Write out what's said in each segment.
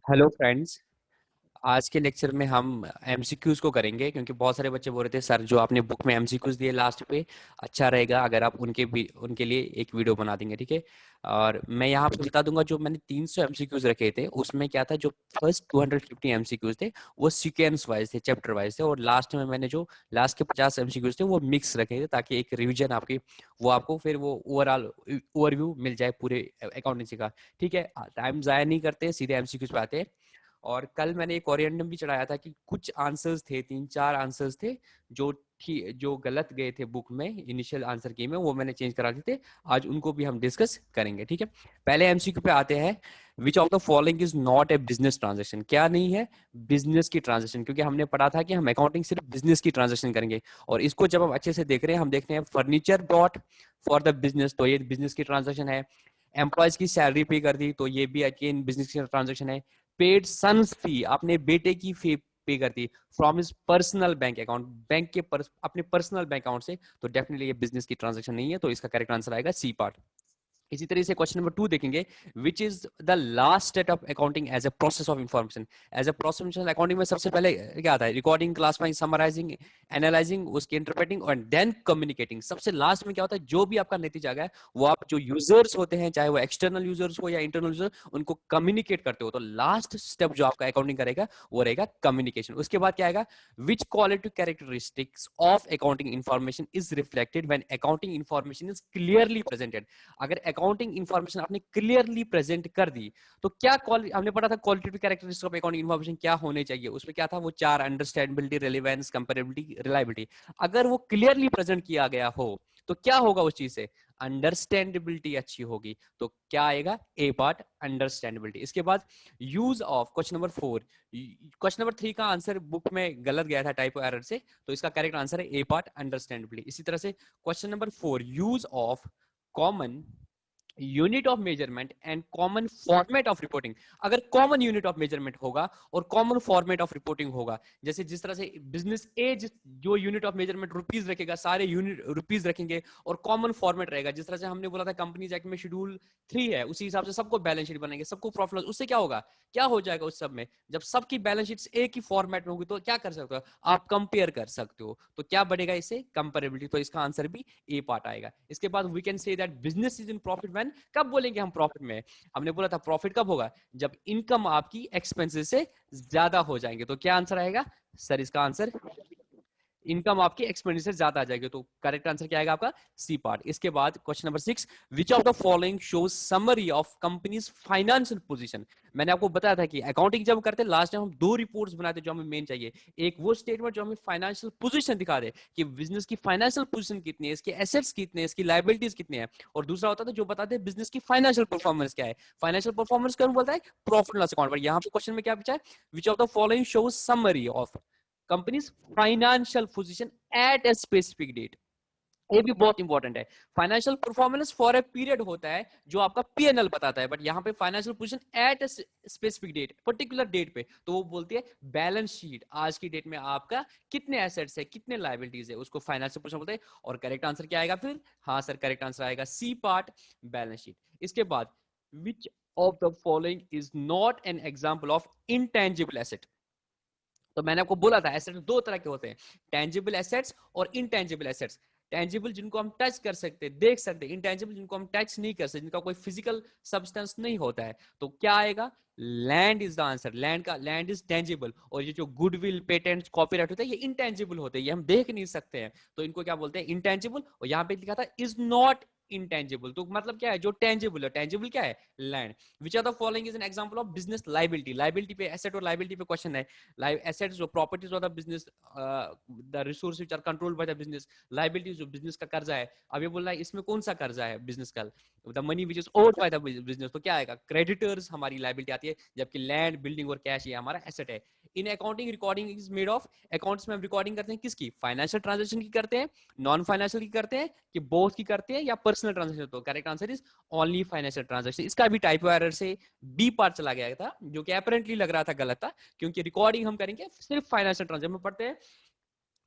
Hello friends. आज के lecture में हम एमसीक्यूज को करेंगे क्योंकि बहुत सारे बच्चे बोल रहे थे सर जो आपने बुक में एमसीक्यूज दिए लास्ट पे अच्छा रहेगा अगर आप उनके लिए एक वीडियो बना देंगे, ठीक है। और मैं यहाँ पे बता दूंगा जो मैंने 300 एमसीक्यूज रखे थे उसमें क्या था, जो फर्स्ट 250 एमसीक्यूज थे वो सीक्वेंस वाइज थे, चैप्टर वाइज थे, और लास्ट में मैंने जो लास्ट के 50 एमसीक्यूज थे वो मिक्स रखे थे ताकि एक रिवीजन आपकी वो आपको फिर वो ओवरऑल ओवरव्यू मिल जाए पूरे अकाउंटेंसी का। ठीक है, टाइम जाया नहीं करते, सीधे एमसीक्यूज पे आते हैं। और कल मैंने एक ओरिएंटम भी चढ़ाया था कि कुछ आंसर्स थे, 3-4 आंसर्स थे जो जो गलत गए थे बुक में, इनिशियल आंसर की में वो मैंने चेंज करा दिए थे। आज उनको भी हम डिस्कस करेंगे, ठीक है। पहले एमसीक्यू पे आते हैं। विच of the following is not A business transaction? क्या नहीं है बिजनेस की ट्रांजेक्शन? क्योंकि हमने पढ़ा था कि हम अकाउंटिंग सिर्फ बिजनेस की ट्रांजेक्शन करेंगे, और इसको जब हम अच्छे से देख रहे हैं हम देखते हैं furniture brought for the business, तो ये बिजनेस की ट्रांजेक्शन है। एम्प्लॉयज की सैलरी पे कर दी तो ये भी अगेन बिजनेस की ट्रांजेक्शन है। पेड सन्स फी, अपने बेटे की फी पे करती from his personal bank account, अपने पर्सनल बैंक अकाउंट से, तो डेफिनेटली ये बिजनेस की ट्रांजेक्शन नहीं है, तो इसका करेक्ट आंसर आएगा सी पार्ट। इसी तरह से क्वेश्चन नंबर 2 देखेंगे। Which is the last step of accounting as a process of information? As a process accounting में सबसे पहले क्या आता है? रिकॉर्डिंग, क्लासिफाइंग, समराइजिंग, एनालाइजिंग, उसकी इंटरप्रेटिंग और देन कम्युनिकेटिंग। सबसे लास्ट में क्या होता है, जो भी आपका नतीजा गया वो आप जो यूजर्स होते हैं, चाहे वो एक्सटर्नल यूजर्स हो या इंटरनल यूजर, उनको कम्युनिकेट करते हो। तो लास्ट स्टेप जो आपका अकाउंटिंग करेगा वो रहेगा कम्युनिकेशन। उसके बाद क्या आएगा? विच quality characteristics of accounting information is reflected when accounting information is clearly presented? अगर अकाउंटिंग इंफॉर्मेशन आपने क्लियरली प्रेजेंट कर दी तो क्या हमने पढ़ा था qualitative characteristics of accounting information क्या होने चाहिए, उसमें क्या था वो 4: अंडरस्टैंडेबिलिटी, रिलेवेंस, कंपेरेबिलिटी, रिलायबिलिटी। अगर वो क्लियरली प्रेजेंट किया गया हो तो क्या होगा उस चीज से? अंडरस्टैंडेबिलिटी अच्छी होगी, तो क्या आएगा? A part, understandability. इसके बाद use of question number 4। Question number 3 का आंसर बुक में गलत गया था टाइपो एरर से, तो इसका करेक्ट आंसर है ए पार्ट, अंडरस्टैंडेबिलिटी। इसी तरह से question number 4, use of common unit of measurement and common format of reporting. अगर कॉमन यूनिट ऑफ मेजरमेंट होगा और कॉमन फॉर्मेट ऑफ रिपोर्टिंग होगा, जैसे जिस तरह से बिजनेस ए जो यूनिट ऑफ मेजरमेंट रुपीज रखेगा, सारे यूनिट रुपीज रखेंगे, और कॉमन फॉर्मेट रहेगा, जिस तरह से हमने बोला था कंपनीज एक्ट में शेड्यूल 3 है, उसी हिसाब से सबको बैलेंस शीट बनाएंगे, सबको प्रॉफिट लॉस। उससे क्या होगा, क्या हो जाएगा उस सब में? जब सबकी बैलेंस शीट एक ही फॉर्मेट में होगी तो क्या कर सकते हो आप? कंपेयर कर सकते हो। तो क्या बढ़ेगा इससे? कंपेरेबिलिटी। तो इसका आंसर भी ए पार्ट आएगा। इसके बाद we can say that business is in profit when, कब बोलेंगे हम प्रॉफिट में? हमने बोला था प्रॉफिट कब होगा? जब इनकम आपकी एक्सपेंसेस से ज्यादा हो जाएंगे। तो क्या आंसर आएगा सर? इसका आंसर इनकम आपकी एक्सपेंडिचर ज्यादा आ जाएगी, तो करेक्ट आंसर क्या आएगा आपका? C part. इसके बाद question number 6, which of the following shows summary of company's financial position? मैंने आपको बताया था कि अकाउंटिंग जब करते हैं लास्ट टाइम हम 2 रिपोर्ट्स बनाते हैं जो हमें मेन चाहिए। एक वो स्टेटमेंट जो हमें फाइनेंशियल पोजीशन दिखा दे कि बिजनेस की फाइनेंशियल पोजीशन कितनी है, इसके एसेट्स कितने हैं, इसकी लाइबिलिटीज कितनी है, और दूसरा होता था जो बताते हैं बिजनेस की फाइनेंशियल परफॉर्मेंस क्या है। फाइनेंशियल परफॉर्मेंस कौन बोलता है? Profit loss account. पर यहाँ पे क्वेश्चन में क्या पूछा है? Which of the following shows summary of company's financial position at a specific date? ये भी बहुत इंपॉर्टेंट है। Financial performance for a period होता है जो आपका पीएनएल बताता है, बट यहाँ पे financial position at a specific date, particular date पे, तो वो बोलती है बैलेंस शीट, आज की डेट में आपका कितने एसेट्स है, कितने लायबिलिटीज है, उसको फाइनेंशियल पोजीशन बोलते हैं। और करेक्ट आंसर क्या आएगा फिर? हाँ सर, करेक्ट आंसर आएगा सी पार्ट, बैलेंस शीट। इसके बाद विच of the following is not an example of intangible asset? तो मैंने आपको बोला था एसेट दो तरह के होते हैं, टेंजिबल एसेट्स और इनटेंजिबल एसेट्स। टेंजिबल जिनको हम टच कर सकते हैं, देख सकते हैं, इनटेंजिबल जिनको हम टच नहीं कर सकते, जिनका कोई फिजिकल सब्सटेंस नहीं होता है। तो क्या आएगा? Land is the answer. Land is tangible, और ये जो गुडविल, पेटेंट, कॉपीराइट होता है ये इनटेंजिबल होते हैं, ये हम देख नहीं सकते हैं, तो इनको क्या बोलते हैं? इनटेंजिबल। और यहाँ पे लिखा था इज नॉट इंटेंजिबल, तो मतलब क्या है? जो टेंजिबल है, टेंजिबल क्या है? Land. Which are the following is an example of business liability? Liability पे, एसेट और लायबिलिटी पे क्वेश्चन है। लाइव एसेट्स जो properties of the business, the resource which are controlled by the business. Liabilities जो business का कर्जा है। अब ये बोल रहा है इसमें कौन सा कर्जा है बिजनेस का? The money which is owed by the business, तो क्या आएगा? क्रेडिटर्स हमारी लायबिलिटी आती है, जबकि लैंड, बिल्डिंग और कैश ये हमारा एसेट है। In accounting recording is made of, accounts में हम रिकॉर्डिंग करते हैं किसकी? फाइनेंशियल ट्रांजैक्शन की करते हैं, नॉन फाइनेंशियल की करते हैं, कि बोथ की करते हैं, या पर्सनल ट्रांजैक्शन? तो correct answer is only financial transaction. इसका भी टाइपो एरर से बी पार्ट चला गया था, जो कि अपेरेंटली लग रहा था गलत था, क्योंकि रिकॉर्डिंग हम करेंगे सिर्फ फाइनेंशियल ट्रांजैक्शन में पढ़ते हैं।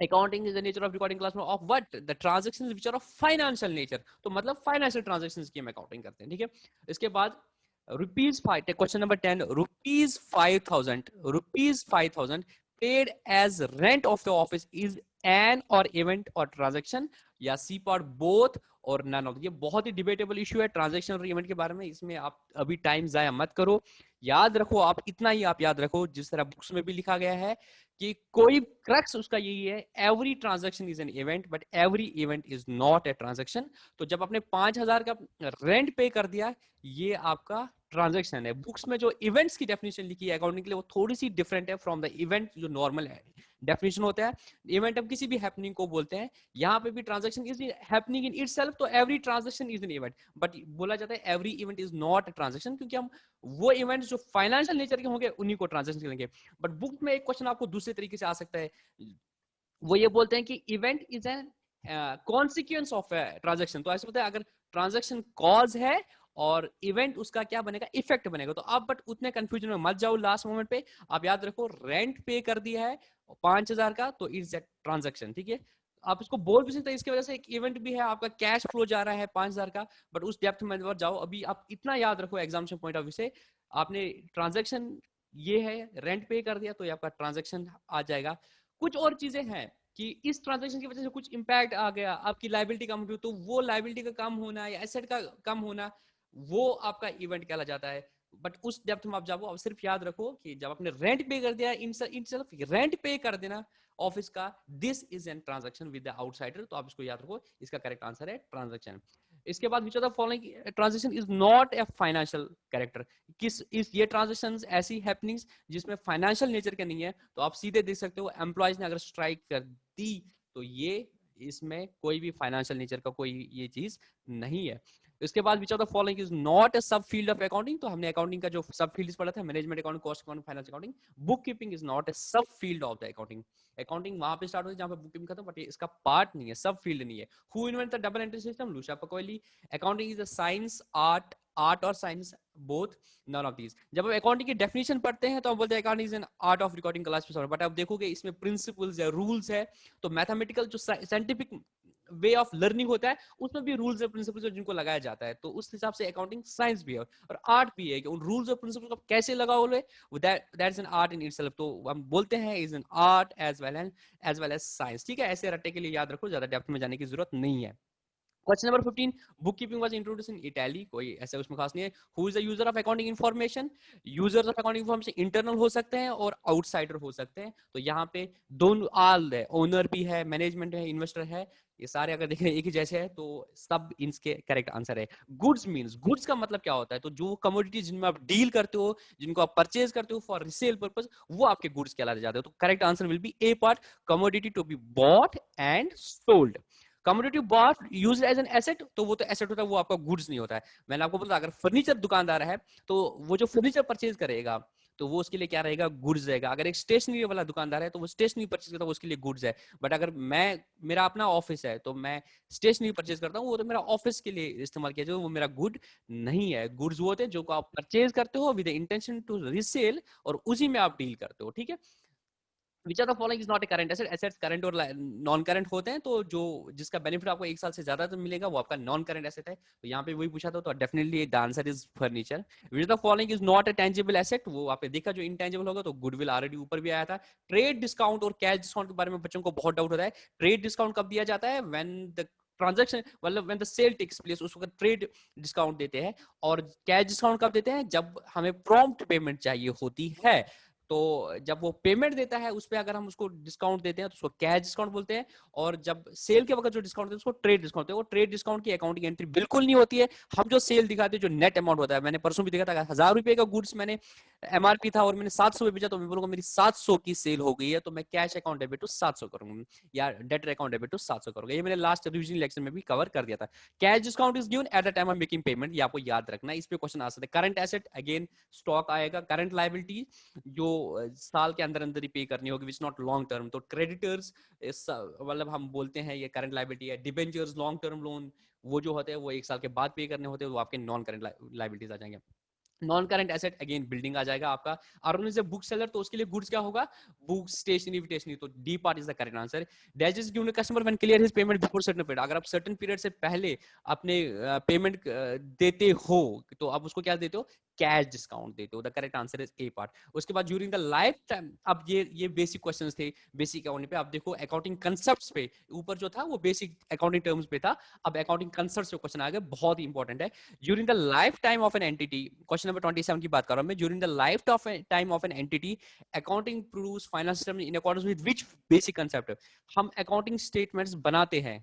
Accounting is the nature of recording class में of what? The transactions which are of financial nature, तो मतलब फाइनेंशियल ट्रांजैक्शंस की हम अकाउंटिंग करते हैं, ठीक है। इसके बाद rupees 5, question number 10, rupees 5,000 paid as rent of the office is an or event or transaction, या सी पार्ट बोथ और नन ऑफ। ये बहुत ही डिबेटेबल इशू है ट्रांजैक्शन और इवेंट के बारे में, इसमें आप अभी टाइम जाया मत करो। याद रखो, आप इतना ही आप याद रखो, जिस तरह बुक्स में भी लिखा गया है कि कोई क्रक्स उसका यही है, every transaction is an event but every event is not a transaction. तो जब आपने 5,000 का रेंट पे कर दिया, ये आपका ट्रांजैक्शन है। बुक्स में जो इवेंट्स की डेफिनेशन लिखी है अकाउंटिंग के लिए, वो थोड़ी सी डिफरेंट है फ्रॉम द इवेंट जो नॉर्मल है डेफिनेशन होता है। इवेंट हम किसी भी हैपनिंग को बोलते हैं, यहाँ पे भी transaction is happening in itself, तो every transaction is an event, but बोला जाता है every event is not a transaction, क्योंकि हम वो इवेंट्स जो फाइनेंशियल नेचर के होंगे उन्हीं को ट्रांजैक्शन करेंगे। बट बुक में एक क्वेश्चन आपको दूसरे तरीके से आ सकता है, वो ये बोलते हैं कि event is an consequence of transaction. तो ऐसे बोलते हैं अगर ट्रांजैक्शन कॉज है और इवेंट उसका क्या बनेगा, इफेक्ट बनेगा। तो आप बट उतने कंफ्यूजन में मत जाओ लास्ट मोमेंट पे, आप याद रखो रेंट पे कर दिया है 5,000 का, तो इट्स ए ट्रांजैक्शन, ठीक है। आप इसको बोल भी सकते हैं, इसकी वजह से एक इवेंट भी है, आपका कैश फ्लो जा रहा है 5,000 का, बट उस डेप्थ में मत जाओ। अभी आप इतना याद रखो एग्जामिनेशन पॉइंट ऑफ व्यू से, आपने ट्रांजैक्शन ये है रेंट पे कर दिया तो ये आपका ट्रांजैक्शन आ जाएगा। कुछ और चीजें हैं कि इस ट्रांजैक्शन की वजह से कुछ इंपैक्ट आ गया, आपकी लायबिलिटी कम हुई, तो वो लायबिलिटी का कम होना या एसेट का कम होना, वो आपका इवेंट कहला जाता है। बट उस डेप्थ में आप जाओ, अब सिर्फ याद रखो कि जब आपने रेंट पे कर दिया, इन रेंट पे कर देना ऑफिस का, this is an transaction with the outsider. तो आप इसको याद रखो, इसका करेक्ट आंसर है ट्रांजैक्शन। इसके बाद विच of the following transaction is not a financial character, किस इस ये ट्रांजैक्शंस ऐसी हैपनिंग्स जिसमें फाइनेंशियल नेचर के नहीं है। तो आप सीधे देख सकते हो, एम्प्लॉयज ने अगर स्ट्राइक कर दी तो ये इसमें कोई भी फाइनेंशियल नेचर का कोई ये चीज नहीं है। इसके बाद विच of the following is not a sub field of accounting. तो हमने अकाउंटिंग का जो सब फील्ड पढ़ा था, management accounting, cost accounting, finance accounting. Bookkeeping is not a sub field of the accounting. Accounting वहां पे स्टार्ट होती है जहां पे बुक कीपिंग खत्म, बट ये इसका पार्ट नहीं है, सब फील्ड नहीं है। Who invent the double entry system? Luca Pacioli. Accounting is a science, art और science both, none of these. जब हम अकाउंटिंग की डेफिनेशन पढ़ते हैं तो हम बोलते हैं accounting is an art of recording class, but आप देखोगे इसमें प्रिंसिपल्स है, रूल्स है। तो मैथमेटिकल जो साइंटिफिक वे ऑफ लर्निंग होता है, उसमें भी रूल्स और प्रिंसिपल्स जिनको लगाया जाता है। तो उस हिसाब से अकाउंटिंग साइंस भी है और आर्ट भी है कि उन रूल्स और प्रिंसिपल्स को कैसे लगाओगे, that's an art in itself. तो हम बोलते हैं is an art as well as science, ठीक है। ऐसे रट्टे के लिए याद रखो, ज्यादा डेप्थ में जाने की जरूरत नहीं है। Question number 15, book keeping was introduced in Italy. कोई ऐसा उसमें खास नहीं है। Who is the user of accounting information? Users of accounting information internal हो सकते हैं और आउटसाइडर हो सकते हैं। तो यहाँ पे दोनों आल है, ओनर भी है, मैनेजमेंट है, इन्वेस्टर है, ये सारे अगर देखें एक ही जैसे है, तो सब इनके करेक्ट आंसर है। गुड्स मींस, गुड्स का मतलब क्या होता है? तो जो कमोडिटी जिनमें आप डील करते हो, जिनको आप परचेज करते हो फॉर रिसेल पर्पस, वो आपके गुड्स कहलाते जाते हैं। तो correct answer will be A part, commodity to be bought and sold. Commodity bought used as an asset, तो वो तो एसेट होता है, वो आपका गुड्स नहीं होता है। मैंने आपको बोला अगर फर्नीचर दुकानदार है तो वो जो फर्नीचर परचेज करेगा तो वो उसके लिए क्या रहेगा, गुड्स रहेगा। अगर एक स्टेशनरी वाला दुकानदार है तो वो स्टेशनरी परचेज करता है, वो उसके लिए गुड्स है। बट अगर मैं, मेरा अपना ऑफिस है तो मैं स्टेशनरी परचेज करता हूँ, वो तो मेरा ऑफिस के लिए इस्तेमाल किया जाए, वो मेरा गुड नहीं है। गुड्स वो होते हैं जो को आप परचेज करते हो विद इंटेंशन टू रिसेल, और उसी में आप डील करते हो, ठीक है। Which are the following is not a current asset? Assets current और नॉन करंट होते हैं, तो जो जिसका बेनिफिट आपको एक साल से ज्यादा तो मिलेगा वो आपका नॉन करंट एसेट है। तो यहाँ पे वही पूछा था, तो definitely the answer is furniture. Which the following is not A tangible asset? वो आपने देखा जो इनटेंजिबल होगा, तो गुडविल ऑलरेडी ऊपर भी आया था। ट्रेड डिस्काउंट और कैश डिस्काउंट के बारे में बच्चों को बहुत डाउट होता है। ट्रेड डिस्काउंट कब दिया जाता है? व्हेन द ट्रांजैक्शन, मतलब when the sale tax place, उस वक्त ट्रेड डिस्काउंट देते हैं। और कैश डिस्काउंट कब देते हैं? जब हमें प्रॉम्प्ट पेमेंट चाहिए होती है। तो जब वो पेमेंट देता है उस पर अगर हम उसको डिस्काउंट देते हैं तो उसको कैश डिस्काउंट बोलते हैं। और जब सेल के वक्त जो डिस्काउंट देते हैं उसको ट्रेड डिस्काउंट, वो ट्रेड डिस्काउंट की अकाउंटिंग एंट्री बिल्कुल नहीं होती है। हम जो सेल दिखाते हैं, जो नेट अमाउंट होता है, मैंने परसों भी देखा था, 1,000 रुपए का गुड्स मैंने एमआरपी था और मैंने 700 में बेचा, तो मैं बोलूंगा मेरी 700 की सेल हो गई है, तो मैं कैश अकाउंट डेबिट टू 700 करूंगा या डेटर अकाउंट डेबिट टू 700 करूंगा। ये मैंने लास्ट रिवीजन लेक्चर में भी कवर कर दिया था। Cash discount is given at the time of making payment, ये आपको याद रखना है। इस पे क्वेश्चन आ सकते हैं। करंट एसेट, अगेन स्टॉक आएगा। करंट लायबिलिटी जो साल के अंदर अंदर ही पे करनी होगी, विच नॉट लॉन्ग टर्म। तो क्रेडिटर्स, मतलब हम बोलते हैं ये करंट लायबिलिटी है। डिबेंचर्स, लॉन्ग टर्म लोन, वो जो होते हैं वो एक साल के बाद पे करने होते हैं, वो आपके नॉन करंट लायबिलिटीज आ जाएंगे। Non current asset again building आ जाएगा आपका। अर्निंग से बुक सेलर, तो उसके लिए गुड्स क्या होगा? Book, stationery, stationery. तो D part is the correct answer. That is given customer when clear his payment before certain period. अगर आप सर्टेन पीरियड से पहले अपने पेमेंट देते हो तो आप उसको क्या देते हो? कैश डिस्काउंट देते हो। The correct answer is a part. उसके बाद ड्यूरिंग द लाइफ टाइम, अब ये बेसिक क्वेश्चंस थे बेसिक अकाउंटिंग पे। अब देखो अकाउंटिंग कंसेप्ट्स पे, ऊपर जो था वो बेसिक अकाउंटिंग टर्म्स पे था, अब अकाउंटिंग कंसेप्ट्स पे क्वेश्चन आ गए, बहुत ही इंपॉर्टेंट है। During the life time of an entity, question number 27 की बात कर रहा हूं मैं। During the life time of an entity, accounting proves financial system in accordance with which basic concept. हम अकाउंटिंग स्टेटमेंट्स बनाते हैं,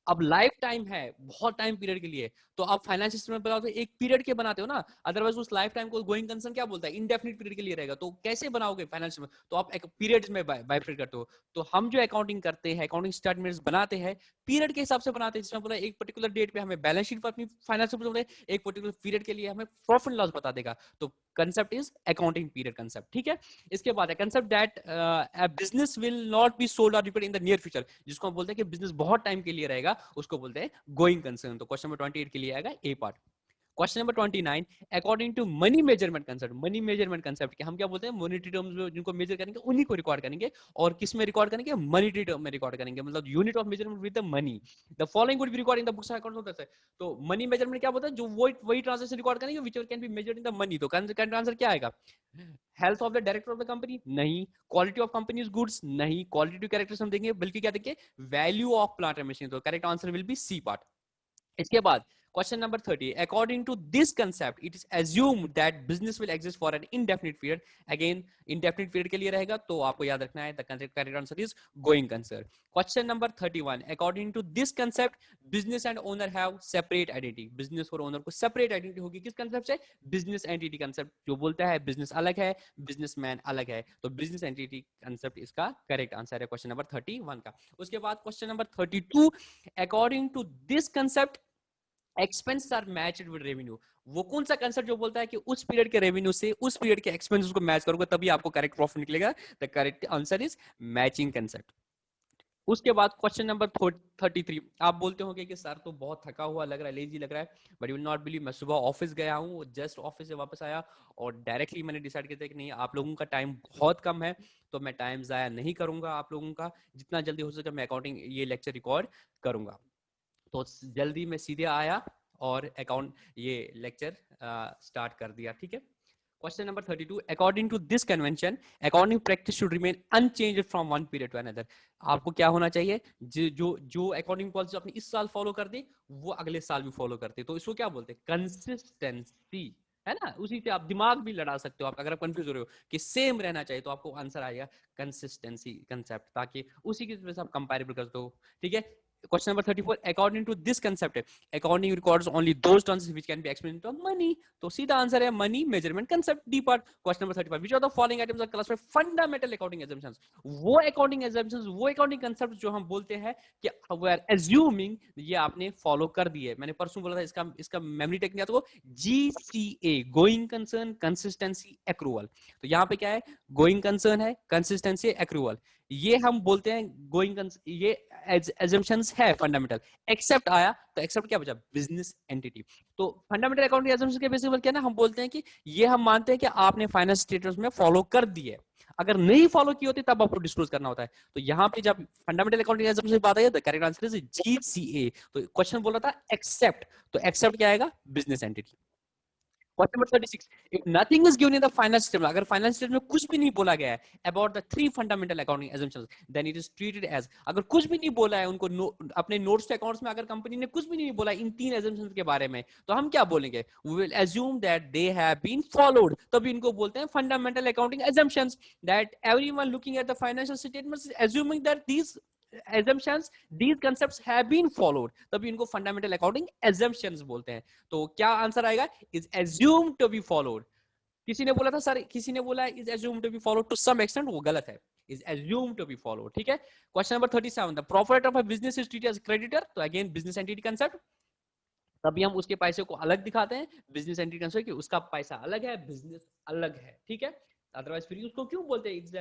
अब लाइफ टाइम है, बहुत टाइम पीरियड के लिए, तो आप फाइनेंस सिस्टम में बनाओ तो एक पीरियड के बनाते हो ना, अदरवाइज उस लाइफ टाइम को गोइंग कंसर्न क्या बोलता है, इंडेफिनिट पीरियड के लिए रहेगा, तो कैसे बनाओगे फाइनेंस में, तो आप एक पीरियड में बाइफरेट करते हो। तो हम जो अकाउंटिंग करते हैं, अकाउंटिंग स्टेटमेंट्स बनाते हैं, पीरियड के हिसाब से बनाते हैं, जिसमें बोला एक पर्टिकुलर डेट पे हमें बैलेंस शीट पर अपनी फाइनेंस, एक पर्टिकुलर पीरियड के लिए हमें प्रॉफिट लॉस बता देगा, तो concept is accounting period concept, ठीक है। इसके बाद है concept that business will not be sold और repeat in the near future, जिसको हम बोलते हैं कि बिजनेस बहुत टाइम के लिए रहेगा, उसको बोलते हैं गोइंग कंसर्न। तो क्वेश्चन नंबर 28 के लिए आएगा A part. Question number 29, according to money measurement concept, money measurement concept के हम क्या बोलते हैं, मॉनेटरी टर्म्स में जिनको मेजर करेंगे उन्हीं को रिकॉर्ड करेंगे, और किस में रिकॉर्ड करेंगे, मॉनेटरी टर्म में रिकॉर्ड करेंगे, मतलब unit of measurement with the money, the following would be record in the books accounts होता है। तो मनी मेजरमेंट क्या बोलता है, जो वही ट्रांजैक्शन रिकॉर्ड करेंगे which can be measured in the money, तो करेक्ट आंसर क्या आएगा, health of the director of the company नहीं, क्वालिटी ऑफ कंपनीज गुड्स नहीं, क्वालिटी कैरेक्टर्स हम देंगे, बल्कि क्या देंगे, value of plant and machine, तो correct answer will be C part. इसके बाद question number 30, according to this concept it is assumed that business will exist for an indefinite period, again indefinite period के लिए रहेगा, तो आपको याद रखना है the correct answer is going concern. Question number 31, according to this concept business and owner have separate identity, business और owner को सेपरेट आइडेंटिटी होगी, किस कंसेप्ट से, बिजनेस एंटिटी कंसेप्ट, जो बोलता है बिजनेस अलग है, बिजनेसमैन अलग है, तो बिजनेस एंटिटी कंसेप्ट इसका करेक्ट आंसर है क्वेश्चन नंबर 31 का। उसके बाद question number 32, according to this concept expenses are matched with revenue, वो कौन सा कंसेप्ट जो बोलता है कि उस पीरियड के रेवेन्यू से उस पीरियड के एक्सपेंसेस को मैच करोगे तभी आपको करेक्ट प्रॉफिट निकलेगा, the correct answer is matching concept. उसके बाद क्वेश्चन नंबर 33, आप बोलते होंगे कि सर तो बहुत थका हुआ लग रहा है, लेजी लग रहा है, but you will not believe, मैं सुबह ऑफिस गया हूँ, जस्ट ऑफिस से वापस आया और डायरेक्टली मैंने डिसाइड किया था कि नहीं, आप लोगों का टाइम बहुत कम है, तो मैं टाइम जाया नहीं करूंगा आप लोगों का, जितना जल्दी हो सके मैं अकाउंटिंग ये लेक्चर रिकॉर्ड करूंगा, तो जल्दी मैं सीधे आया और अकाउंट ये लेक्चर स्टार्ट कर दिया, ठीक है। Question number 32, according to this convention accounting practice should remain unchanged from one period to another, आपको क्या होना चाहिए, जो अकाउंटिंग पॉलिसी आपने इस साल फॉलो कर दी वो अगले साल भी फॉलो करते, तो इसको क्या बोलते हैं, कंसिस्टेंसी, है ना, उसी से आप दिमाग भी लड़ा सकते हो, आप अगर आप कंफ्यूज हो रहे हो कि सेम रहना चाहिए, तो आपको आंसर आएगा कंसिस्टेंसी कंसेप्ट, ताकि उसी की वजह से आप कंपेरेबल कर दो, ठीक है। Question number 34, according to this concept accounting records only those transactions which can be explained into money, तो सीधा आंसर है money measurement concept, D part. Question number 35, which of the following items are classified fundamental accounting assumptions, वो accounting assumptions, वो accounting concept जो हम बोलते हैं कि we are assuming, ये आपने फॉलो कर दिए, मैंने परसों बोला था इसका इसका मेमोरी टेक्निक आता है, GCA going concern consistency accrual, तो यहाँ पे क्या है, गोइंग कंसर्न है, कंसिस्टेंसी एक्रूवल, ये हम बोलते हैं गोइंग, ये assumptions है फंडामेंटल, एक्सेप्ट आया तो एक्सेप्ट क्या बचा, बिजनेस एंटिटी, तो फंडामेंटल अकाउंटिंग assumptions के बेसिस पर क्या ना, हम बोलते हैं कि ये हम मानते हैं कि आपने फाइनेंस स्टेटमेंट्स में फॉलो कर दिए, अगर नहीं फॉलो की होती तब आपको डिस्क्लोज करना होता है, तो यहाँ पे जब फंडामेंटल अकाउंटिंग assumptions की बात आई तो करेक्ट आंसर इज GCA, तो क्वेश्चन बोला था एक्सेप्ट, तो एक्सेप्ट क्या आएगा, business entity. Question number 36, if nothing is given in the finance statement, अगर फाइनेंस स्टेटमेंट में कुछ भी नहीं बोला गया है about the three fundamental accounting assumptions, then it is treated as, अगर कुछ भी नहीं बोला है उनको अपने नोट्स के अकाउंट्स में अगर कंपनी ने कुछ भी नहीं बोला इन तीन assumptions के बारे में, तो हम क्या बोलेंगे, we will assume that they have been followed, तभी इनको बोलते हैं fundamental accounting assumptions, that everyone looking at the financial statements is assuming that these assumptions, these concepts have been followed, तभी इनको fundamental accounting assumptions बोलते हैं, तो क्या आंसर आएगा, is assumed to be followed, किसी ने बोला था सर, किसी ने बोला is assumed to be followed to some extent, वो गलत है, is assumed to be followed, ठीक है। Question number 37, the profit of a business is treated as creditor, तो अगेन बिजनेस एंटिटी कंसेप्ट, तभी हम उसके पैसे को अलग दिखाते हैं, बिजनेस एंटिटी कंसेप्ट कि उसका पैसा अलग है, बिजनेस अलग है, ठीक है, अदरवाइज फिर उसको क्यों बोलते हैं, इट्स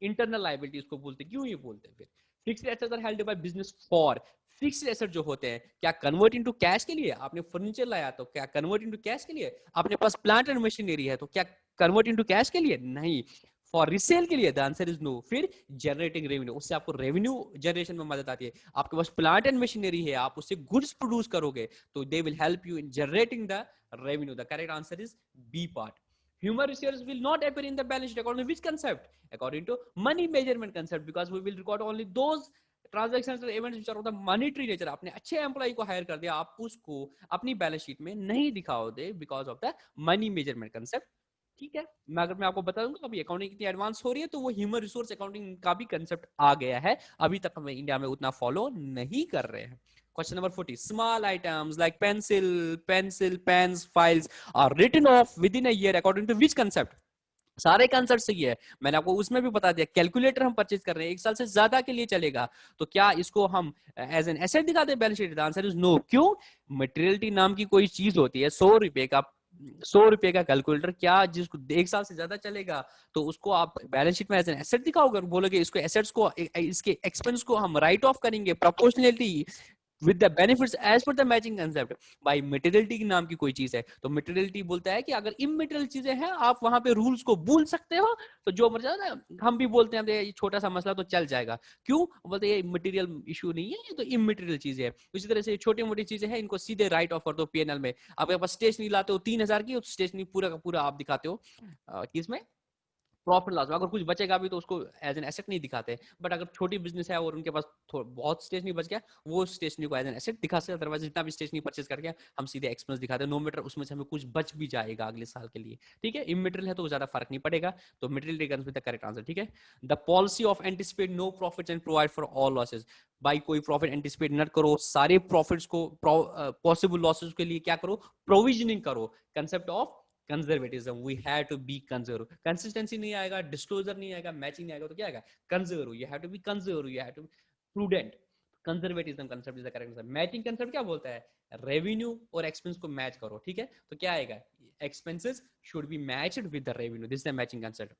इंटरनल लायबिलिटी उसको बोलते हैं, क्यों ये बोलते हैं फिर। Fixed assets are held by business for, fixed asset जो होते हैं क्या कन्वर्ट इनटू कैश के लिए, आपने फर्नीचर लाया तो क्या कन्वर्ट इनटू कैश के लिए, आपने पास प्लांट एंड मशीनरी है तो क्या कन्वर्ट इनटू कैश के लिए, नहीं, फॉर रिसेल के लिए द आंसर इज नो। फिर जनरेटिंग रेवेन्यू, उससे आपको रेवेन्यू जनरेशन में मदद आती है। आपके पास प्लांट एंड मशीनरी है, आप उससे गुड्स प्रोड्यूस करोगे तो they will help you in generating the revenue. The correct answer is B part. Human resources will not appear in the balance sheet according to which concept? According to money measurement concept, because we will record only those transactions or events which are of the monetary nature. आपने अच्छे employ को higher कर दिया, आप उसको अपनी balance sheet में नहीं दिखाओगे because of the money measurement concept. ठीक है, मैं आपको बता दूंगा अभी अकाउंटिंग कितनी एडवांस हो रही है, तो वो ह्यूमन रिसोर्स अकाउंटिंग का भी कंसेप्ट आ गया है, अभी तक हम इंडिया में उतना फॉलो नहीं कर रहे हैं। Question number 40, small items like pencil pens files are written off within a year according to which concept? सारे कंसेप्ट सही है, मैंने आपको उसमें भी बता दिया। कैलकुलेटर हम परचेज कर रहे हैं, 1 साल से ज्यादा के लिए चलेगा, तो क्या इसको हम एज एन एसेट दिखाते हैं balance sheet? The answer is no. क्यों? मटेरियलिटी नाम की कोई चीज होती है, 100 रुपए का कैलकुलेटर, क्या जिसको 1 साल से ज्यादा चलेगा तो उसको आप बैलेंस शीट में एज एन एसेट दिखाओगे, बोलोगे इसको एसेट्स को, इसके एक्सपेंस को हम राइट ऑफ करेंगे proportionality with the benefits as per the matching concept. भाई मटेरियलिटी नाम की कोई चीज है, तो मटेरियलिटी बोलता है कि अगर इमटेरियल चीजें हैं आप वहां पे रूल्स को भूल सकते हो, तो जो मर जाए ना, हम भी बोलते हैं ये छोटा सा मसला तो चल जाएगा। क्यों बोलते हैं? ये मटेरियल इशू नहीं है, ये तो इमटेरियल चीजें है। इसी तरह से छोटी मोटी चीजें हैं, इनको सीधे राइट ऑफ कर दो पीएनएल में। आपके पास स्टेशनरी लाते हो 3,000 की, स्टेशनरी पूरा का पूरा आप दिखाते हो किसमें? Profit loss. अगर कुछ बचेगा भी तो उसको एज एन एसेट नहीं दिखाते, बट अगर छोटी बिजनेस है और उनके पास बहुत स्टेशनरी बच गया, वो स्टेशनरी को एज एन एसेट दिखा सकते हैं। अदरवाइज जितना भी स्टेशनरी परचेज करके हम सीधे एक्सपेंस दिखाते हैं, नो मैटर उसमें से हमें कुछ बच भी जाएगा अगले साल के लिए। ठीक है, इमटेरियल है तो ज्यादा फर्क नहीं पड़ेगा, तो material returns with the correct answer. ठीक है, the policy of anticipate no profits and provide for all losses. भाई कोई प्रॉफिट एंटिसिपेट न करो, सारे प्रॉफिट्स को पॉसिबल लॉसेस के लिए क्या करो? प्रोविजनिंग करो। Concept of conservatism, we have to be conserve. Consistency नहीं आएगा, डिस्क्लोजर नहीं आएगा, मैचिंग नहीं आएगा, तो क्या आएगा? Conserve. You have to be conserve, you have to be prudent. Conservatism concept is the correct answer. Matching concept क्या बोलता है? रेवेन्यू और एक्सपेंस को मैच करो। ठीक है, तो क्या आएगा? Expenses should be matched with the revenue, this is the matching concept.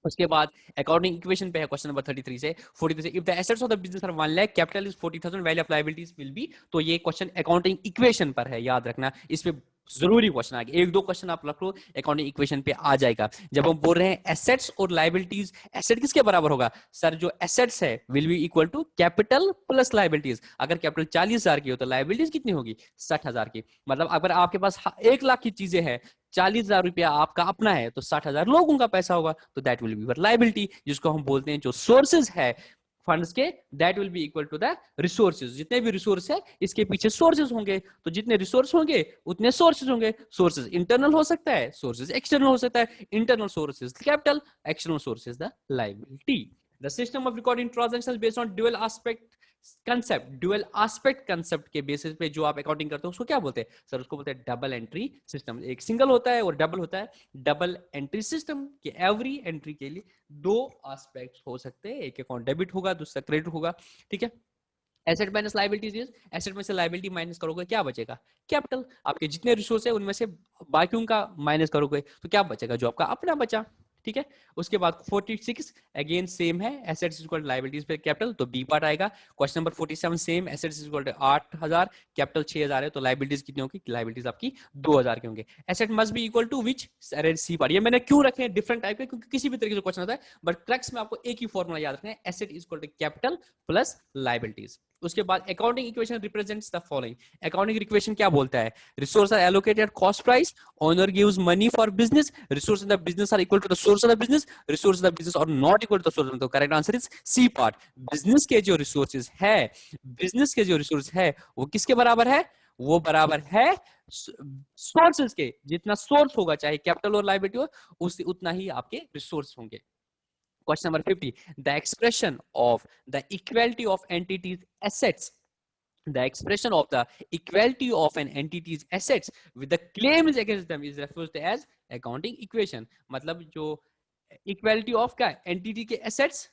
उसके बाद अकॉर्डिंग इक्वेशन पे है क्वेश्चन नंबर 33 से 43 से, if the assets of the business are 1 lakh, capital is 40,000, value of liabilities will be. तो ये क्वेश्चन अकाउंटिंग इक्वेशन पर है, याद रखना, इस पे जरूरी क्वेश्चन आएगा। 1-2 क्वेश्चन आप रख लो, अकाउंटिंग इक्वेशन पे आ जाएगा। जब हम बोल रहे हैं एसेट्स और लायबिलिटीज, एसेट किसके बराबर होगा? सर जो एसेट्स है will be equal to capital plus liabilities. अगर कैपिटल 40,000 की हो तो लायबिलिटीज कितनी होगी? 60,000 की। मतलब अगर आपके पास 1 लाख की चीजें हैं, 40,000 रुपया आपका अपना है, तो 60,000 लोगों का पैसा होगा, तो that will be your liability, जिसको हम बोलते हैं जो सोर्सेज है फंड्स के, that will be equal to the resources. जितने भी रिसोर्स है इसके पीछे सोर्सेज होंगे, तो जितने रिसोर्स होंगे उतने सोर्सेज होंगे। सोर्सेज इंटरनल हो सकता है, सोर्सेज एक्सटर्नल हो सकता है। Internal sources capital, external sources the liability. The system of recording transactions based on dual aspect concept, dual aspect concept के बेसिस पे जो आप अकाउंटिंग करते हो उसको क्या बोलते हैं? सर उसको बोलते हैं डबल एंट्री सिस्टम। एक सिंगल होता है और डबल होता है। डबल एंट्री सिस्टम के एवरी एंट्री के लिए 2 एस्पेक्ट्स हो सकते हैं, एक अकाउंट डेबिट होगा, दूसरा क्रेडिट होगा। ठीक है, asset minus liabilities is, asset में से लायबिलिटी माइनस करोगे क्या बचेगा? कैपिटल। आपके जितने रिसोर्स है उनमें से बाकियों का माइनस करोगे तो क्या बचेगा? जो आपका अपना बचा। ठीक है, उसके बाद 46 अगेन सेम है, एसेट्स इक्वल टू लायबिलिटीज पे कैपिटल, तो बी पार्ट आएगा। Question number 47 same, assets equal to 8,000, capital 6,000 है, तो लायबिलिटीज कितनी होगी? लायबिलिटीज आपकी 2,000 के होंगे। Asset must be equal to which? C part. ये मैंने क्यों रखे हैं डिफरेंट टाइप के? क्योंकि किसी भी तरीके से क्वेश्चन आता है, बट क्रक्स में आपको एक ही फॉर्मूला याद रखना है, asset equal to capital plus liabilities. उसके बाद accounting equation represents the following. Accounting equation क्या बोलता है? Resource are allocated cost price, owner gives money for business, resource in the business are equal to the source of the business, resource in the business are not equal to the source. तो correct answer is C part. Business के जो resources है, business के जो resource है वो किसके बराबर है? वो बराबर है सोर्सेज के। जितना सोर्स होगा, चाहे कैपिटल और लायबिलिटी हो, उससे उतना ही आपके रिसोर्स होंगे। Question number 50. The expression of the equality of entities assets. The expression of the equality of an entity's assets with the claims against them is referred to as accounting equation. मतलब जो equality of का entity के assets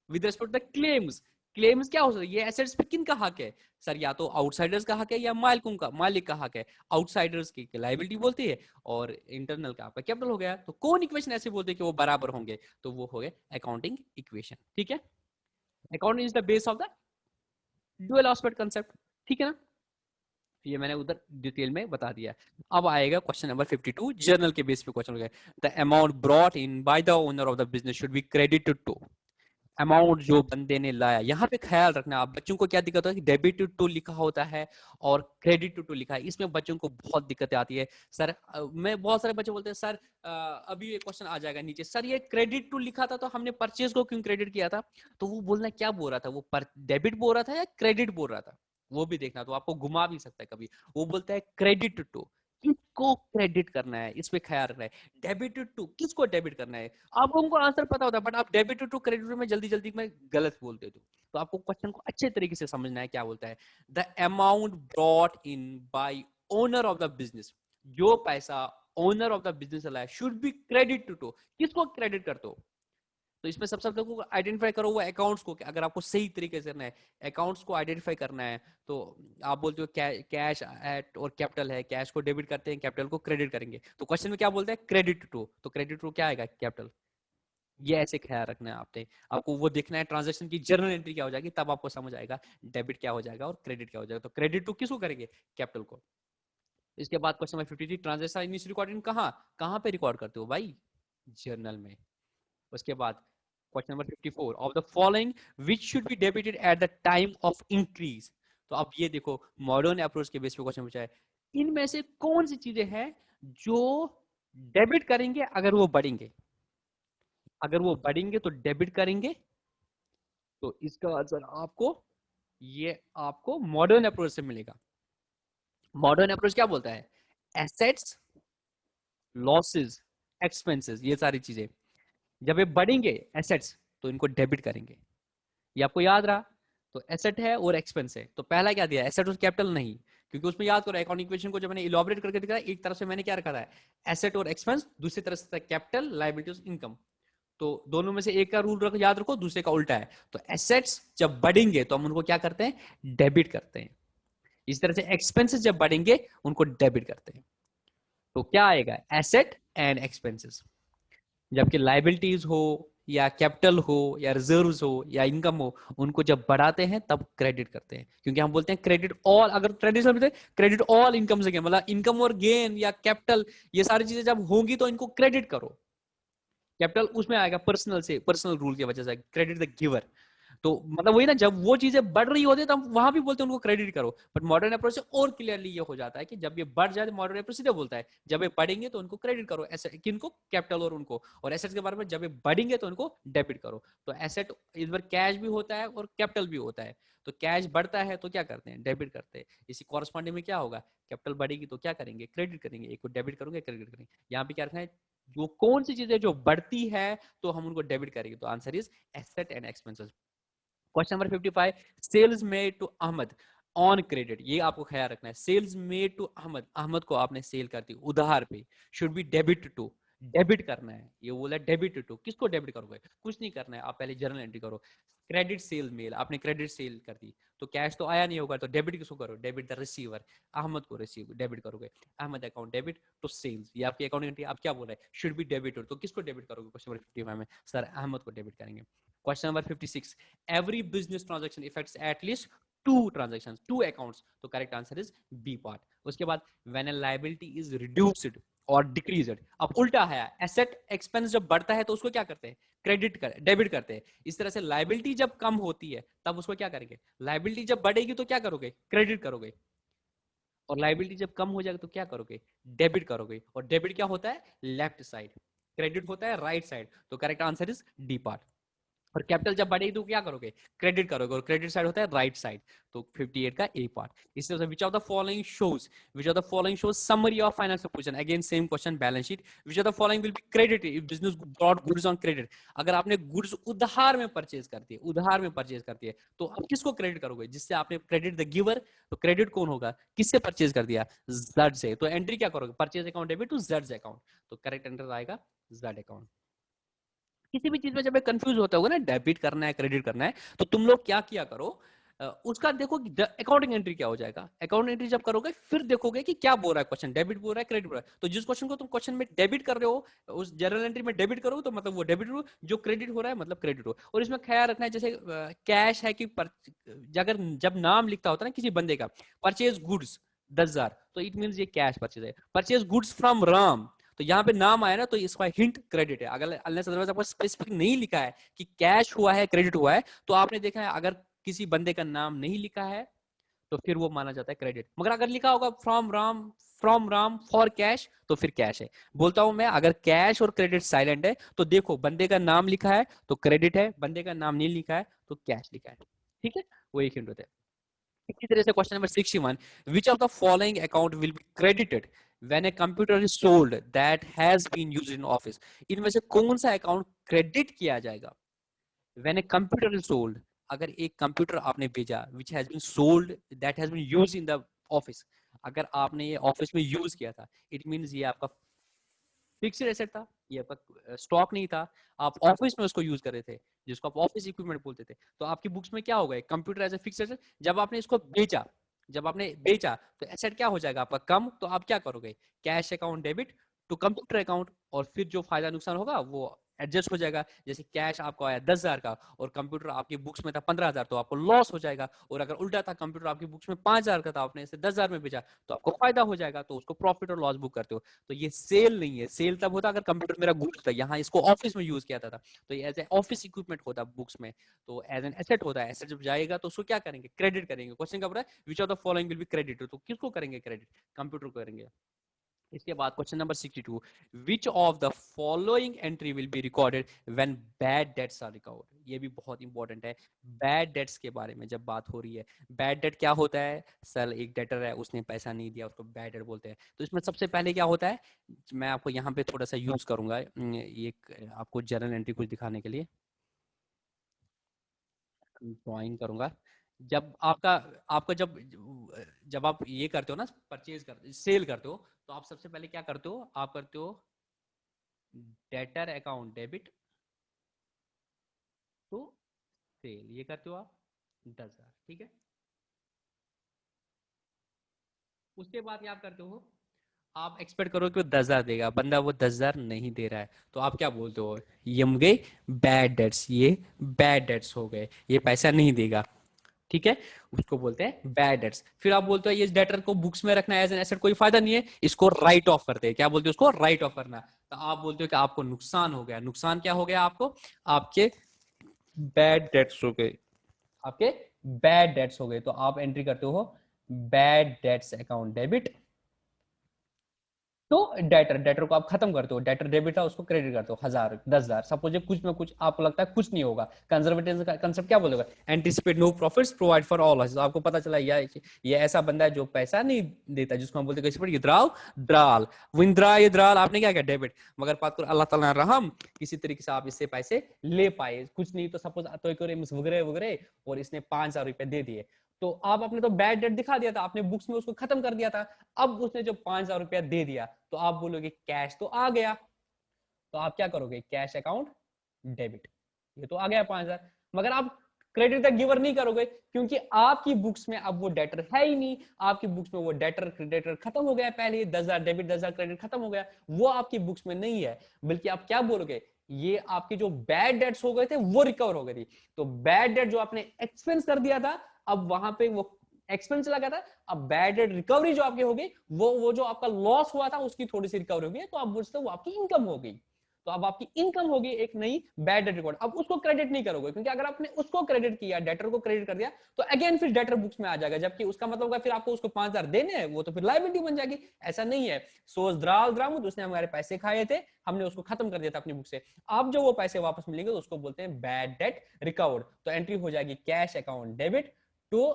with respect to the claims. Claims क्या हो सकता है? ये assets पे किन का हक है? सर या तो आउटसाइडर्स का हक है या मालिक का हक है। आउटसाइडर्स की लायबिलिटी बोलती है और इंटरनल का आपका कैपिटल हो गया। तो कौन इक्वेशन ऐसे बोलते हैं कि वो बराबर होंगे? तो वो हो गया अकाउंटिंग इक्वेशन। ठीक है, accounting is the base of the dual aspect concept. ठीक है ना? ये मैंने उधर डिटेल में बता दिया। अब आएगा क्वेश्चन नंबर 52, जर्नल के बेस पे क्वेश्चन हो गया। The amount brought in by the owner of the business should be credited to, amount जो बंदे ने लाया। यहाँ पे ख्याल रखना, आप बच्चों को क्या दिक्कत होता है कि डेबिट टू लिखा होता है और क्रेडिट टू लिखा है, इसमें बच्चों को बहुत दिक्कतें आती है। सर मैं बहुत सारे बच्चे बोलते हैं सर अभी ये क्वेश्चन आ जाएगा नीचे, सर ये क्रेडिट टू लिखा था तो हमने परचेज को क्यों क्रेडिट किया था? तो वो बोलना क्या बोल रहा था, वो डेबिट बोल रहा था या क्रेडिट बोल रहा था, वो भी देखना, तो आपको घुमा भी सकता है कभी। वो बोलता है क्रेडिट टू, किसको क्रेडिट करना है, इस पे ख्याल रखना है। डेबिट टू, किसको डेबिट करना है? आप लोगों को आंसर पता होता है, बट आप डेबिट टू क्रेडिट में जल्दी जल्दी में गलत बोल देते हो। तो आपको क्वेश्चन को अच्छे तरीके से समझना है क्या बोलता है। The amount brought in bye owner of the business, जो पैसा ओनर ऑफ द बिजनेस लाया, शुड बी क्रेडिट टू, किसको क्रेडिट करते हो? तो इसमें सबसे पहले आइडेंटिफाई करो वो अकाउंट्स को, अगर आपको सही तरीके से करना है अकाउंट्स को आइडेंटिफाई करना है, तो आप बोलते हो कैश एट और कैपिटल है, कैश को डेबिट करते हैं, कैपिटल को क्रेडिट करेंगे। तो क्वेश्चन में क्या बोलते हैं, क्रेडिट टू, तो क्रेडिट टू क्या आएगा, कैपिटल। ये ऐसे ख्याल रखना है आपने, आपको वो देखना है ट्रांजेक्शन की जर्नल एंट्री क्या हो जाएगी, तब आपको समझ आएगा डेबिट क्या हो जाएगा और क्रेडिट क्या हो जाएगा। तो क्रेडिट टू किसको करेंगे, कैपिटल को। इसके बाद question number 53, transaction is recorded कहाँ, कहाँ पे रिकॉर्ड करते हो भाई, जर्नल में। उसके बाद question number 54, of the following which should be debited eight the time of increase. तो अब ये देखो मॉडर्न अप्रोच के बेस पे क्वेश्चन पूछा है, इनमें से कौन सी चीजें हैं जो डेबिट करेंगे अगर वो बढ़ेंगे, अगर वो बढ़ेंगे तो डेबिट करेंगे। तो इसका आंसर आपको, ये आपको मॉडर्न अप्रोच से मिलेगा। मॉडर्न अप्रोच क्या बोलता है, एसेट्स, लॉसेस, एक्सपेंसेस, ये सारी चीजें जब ये बढ़ेंगे एसेट्स तो इनको डेबिट करेंगे। ये आपको याद रहा, तो एसेट है और एक्सपेंस है, तो पहला क्या दिया, एसेट और कैपिटल नहीं, क्योंकि उसमें याद करो अकाउंटिंग इक्वेशन को जब मैंने इलॉबरेट करके दिखाया, एक तरफ से मैंने क्या रखा था, एसेट और एक्सपेंस, दूसरी तरफ से कैपिटल, लायबिलिटीज, इनकम। तो दोनों में से एक का रूल याद रखो, दूसरे का उल्टा है। तो एसेट्स जब बढ़ेंगे तो हम उनको क्या करते हैं, डेबिट करते हैं। इस तरह से एक्सपेंसेस जब बढ़ेंगे उनको डेबिट करते हैं। तो क्या आएगा, एसेट एंड एक्सपेंसेस। जबकि लाइबिलिटीज हो या कैपिटल हो या रिजर्व्स हो या इनकम हो, उनको जब बढ़ाते हैं तब क्रेडिट करते हैं, क्योंकि हम बोलते हैं क्रेडिट ऑल, अगर ट्रेडिशनल क्रेडिट ऑल इनकम से, मतलब इनकम और गेन या कैपिटल, ये सारी चीजें जब होंगी तो इनको क्रेडिट करो। कैपिटल उसमें आएगा पर्सनल से, पर्सनल रूल की वजह से क्रेडिट द गिवर। तो मतलब वही ना, जब वो चीजें बढ़ रही होती है तब वहां भी बोलते हैं उनको क्रेडिट करो। बट मॉडर्न अप्रोच से और क्लियरली ये हो जाता है कि जब ये बढ़ जाए तो मॉडर्न अप्रोच सीधे बोलता है जब ये बढ़ेंगे तो उनको क्रेडिट करो, ऐसे किनको, कैपिटल और उनको। और एसेट्स के बारे में जब ये बढ़ेंगे तो उनको डेबिट करो। तो एसेट इस बार कैश भी होता है और कैपिटल भी होता है। तो कैश बढ़ता है तो क्या करते हैं, डेबिट करते हैं। इसी कॉरस्पॉन्डिंग में क्या होगा, कैपिटल बढ़ेगी तो क्या करेंगे, क्रेडिट करेंगे, एक को डेबिट करोगे, क्रेडिट करेंगे। यहाँ पे क्या रखना है, जो कौन सी चीजें जो बढ़ती है तो हम उनको डेबिट करेंगे। तो answer is asset and expenses. Question number 55, sales made to Ahmad on credit, ये आपको ख्याल रखना है। Sales made to Ahmad, Ahmad को आपने सेल कर दी उधार पे, should be debit to, debit करना है। ये बोला डेबिट टू, किसको डेबिट करोगे, कुछ नहीं करना है, आप पहले जर्नल एंट्री करो। क्रेडिट सेल मेल, आपने क्रेडिट सेल कर दी तो कैश तो आया नहीं होगा, तो डेबिट किसको करो, डेबिट द रिसीवर, अहमद को रिसीव डेबिट करोगे। Ahmad account debit to sales, ये आपकी अकाउंट एंट्री। आप क्या बोल रहे हैं, शुड बी डेबिट, तो किसको डेबिट करोगे, क्वेश्चन नंबर 55 में सर अहमद को डेबिट करेंगे। Question number 56, every business transaction affects at least two transactions, two accounts, तो correct answer is B part. उसके बाद when a liability is reduced और डिक्रीज, अब उल्टा है, एसेट एक्सपेंस जब बढ़ता है तो उसको क्या करते हैं, क्रेडिट कर, डेबिट करते हैं। इस तरह से लाइबिलिटी जब कम होती है तब उसको क्या करेंगे, लाइबिलिटी जब बढ़ेगी तो क्या करोगे, क्रेडिट करोगे। और लाइबिलिटी जब कम हो जाएगा तो क्या करोगे, डेबिट करोगे। और डेबिट क्या होता है, लेफ्ट साइड, क्रेडिट होता है राइट साइड। तो correct answer is D part. और कैपिटल जब बढ़ेगी तो क्या करोगे, क्रेडिट करोगे, और क्रेडिट साइड होता है राइट साइड। तो 58 का ए पार्ट। इसी तरह से विच of the following shows, which of the following shows summary of financial position, again same question, balance sheet, which of the following will be credit if business brought goods on credit. अगर आपने goods उधार में purchase करती है, उधार में purchase करती है, तो आप किसको क्रेडिट करोगे, जिससे आपने क्रेडिट द गिवर। तो क्रेडिट कौन होगा, किससे परचेज कर दिया, जेड से। तो एंट्री क्या करोगे, purchase account debit to Z account. तो करेक्ट एंटर आएगा जेड अकाउंट। किसी भी चीज में जब कंफ्यूज होता होगा ना, डेबिट करना है क्रेडिट करना है, तो तुम लोग क्या किया करो, उसका देखो अकाउंटिंग एंट्री क्या हो जाएगा। अकाउंट एंट्री जब करोगे फिर देखोगे कि क्या बोल रहा है क्वेश्चन, डेबिट बोल रहा है क्रेडिट बोल रहा है। तो जिस क्वेश्चन को तुम क्वेश्चन में डेबिट कर रहे हो, उस जर्नल एंट्री में डेबिट करो तो मतलब वो डेबिट हो, जो क्रेडिट हो रहा है मतलब क्रेडिट हो। और इसमें ख्याल रखना है, जैसे कैश है कि अगर जब नाम लिखता होता है ना किसी बंदे का, परचेज गुड्स, 10,000, तो इट मीन ये कैश परचेज है। परचेज गुड्स फ्रॉम राम, तो यहाँ पे नाम आया ना, तो इसका हिंट क्रेडिट है। अगर अनलेस अदरवाइज आपको स्पेसिफिक नहीं लिखा है कि कैश हुआ है क्रेडिट हुआ है, तो आपने देखा है अगर किसी बंदे का नाम नहीं लिखा है तो फिर वो माना जाता है क्रेडिट। मगर अगर लिखा होगा फ्रॉम राम फॉर कैश, तो फिर कैश है। बोलता हूं मैं, अगर कैश और क्रेडिट साइलेंट है तो देखो बंदे का नाम लिखा है तो क्रेडिट है, बंदे का नाम नहीं लिखा है तो कैश लिखा है। ठीक है, वो एक हिंट होता है। इसी तरह से question number 61, which of the following account will be credited when a computer is sold that has been used in office. इनमें से कौन सा अकाउंट क्रेडिट किया जाएगा when a computer is sold? अगर एक कंप्यूटर आपने भेजा which has been sold that has been used in the office, अगर आपने ये ऑफिस में यूज किया था, इट मींस ये आपका फिक्स्ड एसेट था, ये आपका स्टॉक नहीं था, आप ऑफिस में उसको यूज कर रहे थे, जिसको आप ऑफिस इक्विपमेंट बोलते थे। तो आपकी बुक्स में क्या होगा, computer as a fixed asset. जब आपने इसको बेचा, जब आपने बेचा तो एसेट क्या हो जाएगा आपका कम, तो आप क्या करोगे, cash account debit to computer account, और फिर जो फायदा नुकसान होगा वो एडजस्ट हो जाएगा। जैसे कैश आपको आया 10,000 का और कंप्यूटर आपकी बुक्स में था 15,000, तो आपको लॉस हो जाएगा। और अगर उल्टा था, कंप्यूटर आपकी बुक्स में 5,000 का था, आपने इसे 10,000 में बेचा तो आपको फायदा हो जाएगा, तो उसको प्रॉफिट और लॉस बुक करते हो। तो ये सेल नहीं है, सेल तब होता अगर कंप्यूटर मेरा गुड्स था, यहाँ इसको ऑफिस में यूज किया था, तो ये एज ए ऑफिस इक्विपमेंट होता बुक्स में, तो एज एन एसेट होता है। एसेट जब जाएगा तो उसको क्या करेंगे, क्रेडिट करेंगे। क्वेश्चन का है which of the following will be credit, तो किसको करेंगे क्रेडिट, कंप्यूटर को करेंगे। इसके बाद question number 62, which of the following entry will be recorded when bad debts are recovered. ये भी बहुत इंपॉर्टेंट है, बैड डेट्स के बारे में जब बात हो रही है। बैड डेट क्या होता है सर, एक डेटर है उसने पैसा नहीं दिया, उसको बैड डेट बोलते हैं। तो इसमें सबसे पहले क्या होता है, मैं आपको यहाँ पे थोड़ा सा यूज करूंगा एक आपको जर्नल एंट्री कुछ दिखाने के लिए ड्राइंग करूंगा। जब आपका आपका जब आप ये करते हो ना, परचेज करते सेल करते हो, तो आप सबसे पहले क्या करते हो, आप करते हो debtor account debit to sale, ये करते हो आप 10,000। ठीक है, उसके बाद क्या आप करते हो, आप एक्सपेक्ट करो कि वो 10,000 देगा, बंदा वो 10,000 नहीं दे रहा है, तो आप क्या बोलते हो, ये हो गए बैड डेट्स, ये बैड डेट्स हो गए, ये पैसा नहीं देगा। ठीक है, उसको बोलते हैं बैड डेट्स। फिर आप बोलते हो ये डेटर को बुक्स में रखना एज एन एसेट कोई फायदा नहीं है, इसको राइट ऑफ करते हैं। क्या बोलते हैं उसको, राइट ऑफ करना। तो आप बोलते हो कि आपको नुकसान हो गया। नुकसान क्या हो गया आपको, आपके बैड डेट्स हो गए, आपके बैड डेट्स हो गए। तो आप एंट्री करते हो बैड डेट्स अकाउंट डेबिट तो डेटर, डेटर को आप खत्म करते हो, डेटर डेबिट था उसको क्रेडिट करते हो 1,000 10,000। सपोज कुछ में कुछ आपको लगता है कुछ नहीं होगा, कंजर्वेटिव का कंसेप्ट क्या बोलेगा, anticipate no profits provide for all. तो आपको पता चला ये ऐसा बंदा है जो पैसा नहीं देता, जिसको हम बोलते हैं इद्राव द्राल, विंद्रा ये द्राल, आपने क्या किया डेबिट। मगर बात करो अल्लाह ताला रहम, किसी तरीके से आप इससे पैसे ले पाए, कुछ नहीं तो सपोज तो वगैरह वगैरह, और इसने 5,000 रुपए दे दिए, तो आप आपने तो बैड डेट दिखा दिया था, आपने बुक्स में उसको खत्म कर दिया था। अब उसने जो 5,000 रुपया दे दिया, तो आप बोलोगे कैश तो आ गया, तो आप क्या करोगे, कैश अकाउंट डेबिट, ये तो आ गया 5,000। मगर आप क्रेडिट तक गिवर नहीं करोगे, क्योंकि आपकी बुक्स में अब वो डेटर है ही नहीं। आपकी बुक्स में वो डेटर क्रेडिटर खत्म हो गया, पहले 10,000 डेबिट 10,000 क्रेडिट खत्म हो गया, वो आपकी बुक्स में नहीं है। बल्कि आप क्या बोलोगे, ये आपके जो बैड डेट्स हो गए थे वो रिकवर हो गई थी। तो बैड डेट जो आपने एक्सपेंस कर दिया था, अब वहां पे वो एक्सपेंस लगा था, अब बैड डेट रिकवरी जो आपकी होगी, वो जो आपका लॉस हुआ था उसकी थोड़ी सी रिकवरी होगी, तो आप बोलते हो वो आपकी इनकम हो गई। तो अब आपकी इनकम होगी एक नई बैड डेट रिकॉर्ड। अब उसको क्रेडिट नहीं करोगे, क्योंकि अगर आपने उसको क्रेडिट किया, डेटर को क्रेडिट कर दिया, तो अगेन फिर डेटर बुक्स में आ जाएगा, जबकि उसका मतलब होगा फिर आपको उसको 5,000 देने हैं, वो तो फिर लाइबिलिटी बन जाएगी। ऐसा नहीं है, सोच द्राल द्रामुद, उसने हमारे पैसे खाए थे, हमने उसको खत्म कर दिया था अपनी बुक से। अब जो वो पैसे वापस मिलेंगे तो उसको बोलते हैं बैड डेट रिकवर्ड। तो एंट्री हो जाएगी cash account debit to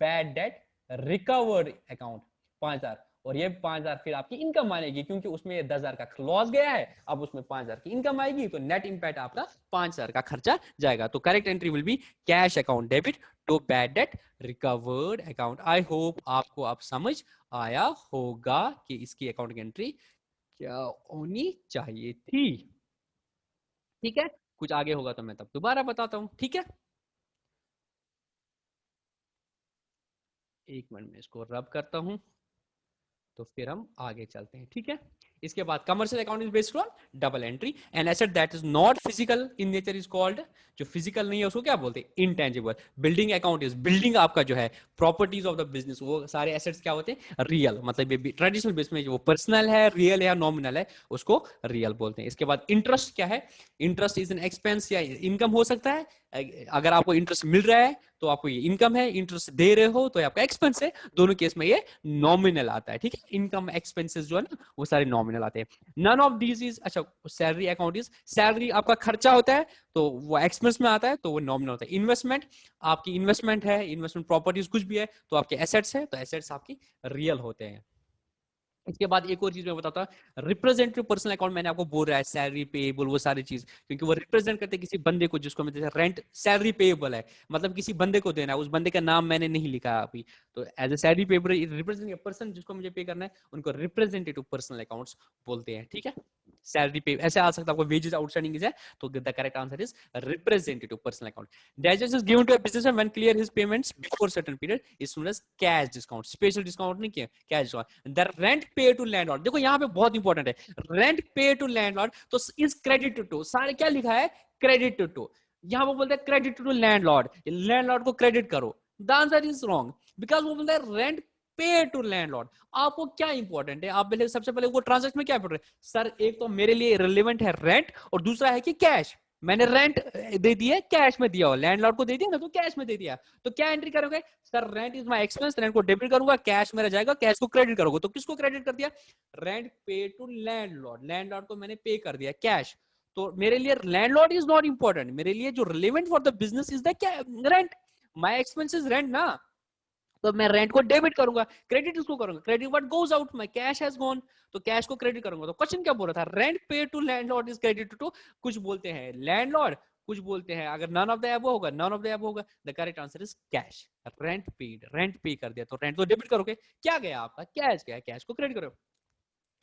bad debt recovered account 5,000। और ये 5,000 फिर आपकी इनकम आएगी, क्योंकि उसमें ये 10,000 का लॉस गया है, अब उसमें 5,000 की इनकम आएगी, तो नेट इंपैक्ट आपका 5,000 का खर्चा जाएगा। तो correct entry will be cash account debit to bad debt recovered account. I hope आपको अब समझ आया होगा कि इसकी अकाउंट की एंट्री क्या होनी चाहिए थी। ठीक है, कुछ आगे होगा तो मैं तब दोबारा बताता हूँ। ठीक है, एक मिनट में इसको रब करता हूँ, तो फिर हम आगे चलते हैं। ठीक है, इसके बाद commercial account is based on double entry. And asset that is not physical in nature is called, जो फिजिकल नहीं है उसको क्या बोलते हैं, intangible. Building account is, building आपका जो है प्रॉपर्टीज ऑफ द बिजनेस, वो सारे एसेट्स क्या होते हैं, रियल, मतलब ये ट्रेडिशनल बिजनेस में जो पर्सनल है, रियल है या नॉमिनल है, उसको रियल बोलते हैं। इसके बाद इंटरेस्ट क्या है, इंटरेस्ट इज एन एक्सपेंस या इनकम हो सकता है। अगर आपको इंटरेस्ट मिल रहा है तो आपको ये इनकम है, इंटरेस्ट दे रहे हो तो आपका एक्सपेंस है, दोनों केस में ये नॉमिनल आता है, ठीक है। इनकम एक्सपेंसेस जो है ना वो सारे नॉमिनल आते हैं। नन ऑफ दीज इज, अच्छा सैलरी अकाउंट इज, सैलरी आपका खर्चा होता है तो वो एक्सपेंस में आता है तो वो नॉमिनल होता है। इन्वेस्टमेंट, आपकी इन्वेस्टमेंट है, इन्वेस्टमेंट प्रॉपर्टीज कुछ भी है तो आपके एसेट्स है, तो एसेट्स आपकी रियल होते हैं। इसके बाद एक और चीज मैं बताता हूँ, रिप्रेजेंटेटिव पर्सनल अकाउंट, मैंने आपको बोल रहा है सैलरी पेएबल, वो सारी चीज, क्योंकि वो रिप्रेजेंट करते हैं किसी बंदे को, जिसको मैं रेंट, सैलरी पेएबल है मतलब किसी बंदे को देना है, उस बंदे का नाम मैंने नहीं लिखा अभी, तो as a salary payable represent person जिसको मुझे पे करना है, उनको रिप्रेजेंटेटिव पर्सनल अकाउंट्स बोलते हैं, ठीक है। सैलरी पे ऐसे आ सकता है, आपको वेजेस आउटस्टैंडिंग है तो the correct answer is representative personal account. Digest is given to a businessman when clear his payments before certain period is known as cash discount, special discount नहीं किया, cash discount। The rent paid to landlord, देखो यहाँ पे बहुत important है, rent paid to landlord तो is credited to, सारे क्या लिखा है, credited to, यहाँ वो बोलते हैं credited to landlord, landlord को credit करो, the answer is wrong because वो बोलता है rent पे टू लैंडलॉर्ड। आपको क्या इंपॉर्टेंट है, आप पहले सबसे पहले वो ट्रांजैक्शन में क्या पढ़ रहे हैं, सर एक तो मेरे लिए रिलेवेंट है रेंट और दूसरा है कि कैश, मैंने रेंट दे दिया, कैश में दिया हो, लैंडलॉर्ड को दे दिया ना तो कैश में दे दिया, तो क्या एंट्री करोगे, sir rent is my expense, rent को डेबिट करूंगा, कैश मेरा जाएगा, कैश को क्रेडिट करोगे, तो किसको क्रेडिट कर दिया, rent pay to landlord, landlord को मैंने पे कर दिया कैश। तो मेरे लिए लैंडलॉर्ड इज नॉट इंपॉर्टेंट, मेरे लिए जो relevant for the business is the rent, my expense is rent ना, तो मैं रेंट को डेबिट करूंगा, क्रेडिट उसको करूंगा, credit what goes out, my cash has gone, तो कैश को क्रेडिट करूंगा। तो क्वेश्चन क्या बोल रहा था, rent pay to landlord is credit to, कुछ बोलते हैं लैंडलॉर्ड, कुछ बोलते हैं, अगर नन ऑफ द एबव होगा, नन ऑफ द एबव होगा, the correct answer is cash. Rent paid, rent pay कर दिया तो रेंट तो डेबिट करोगे, क्या गया आपका, कैश गया, कैश को क्रेडिट करो।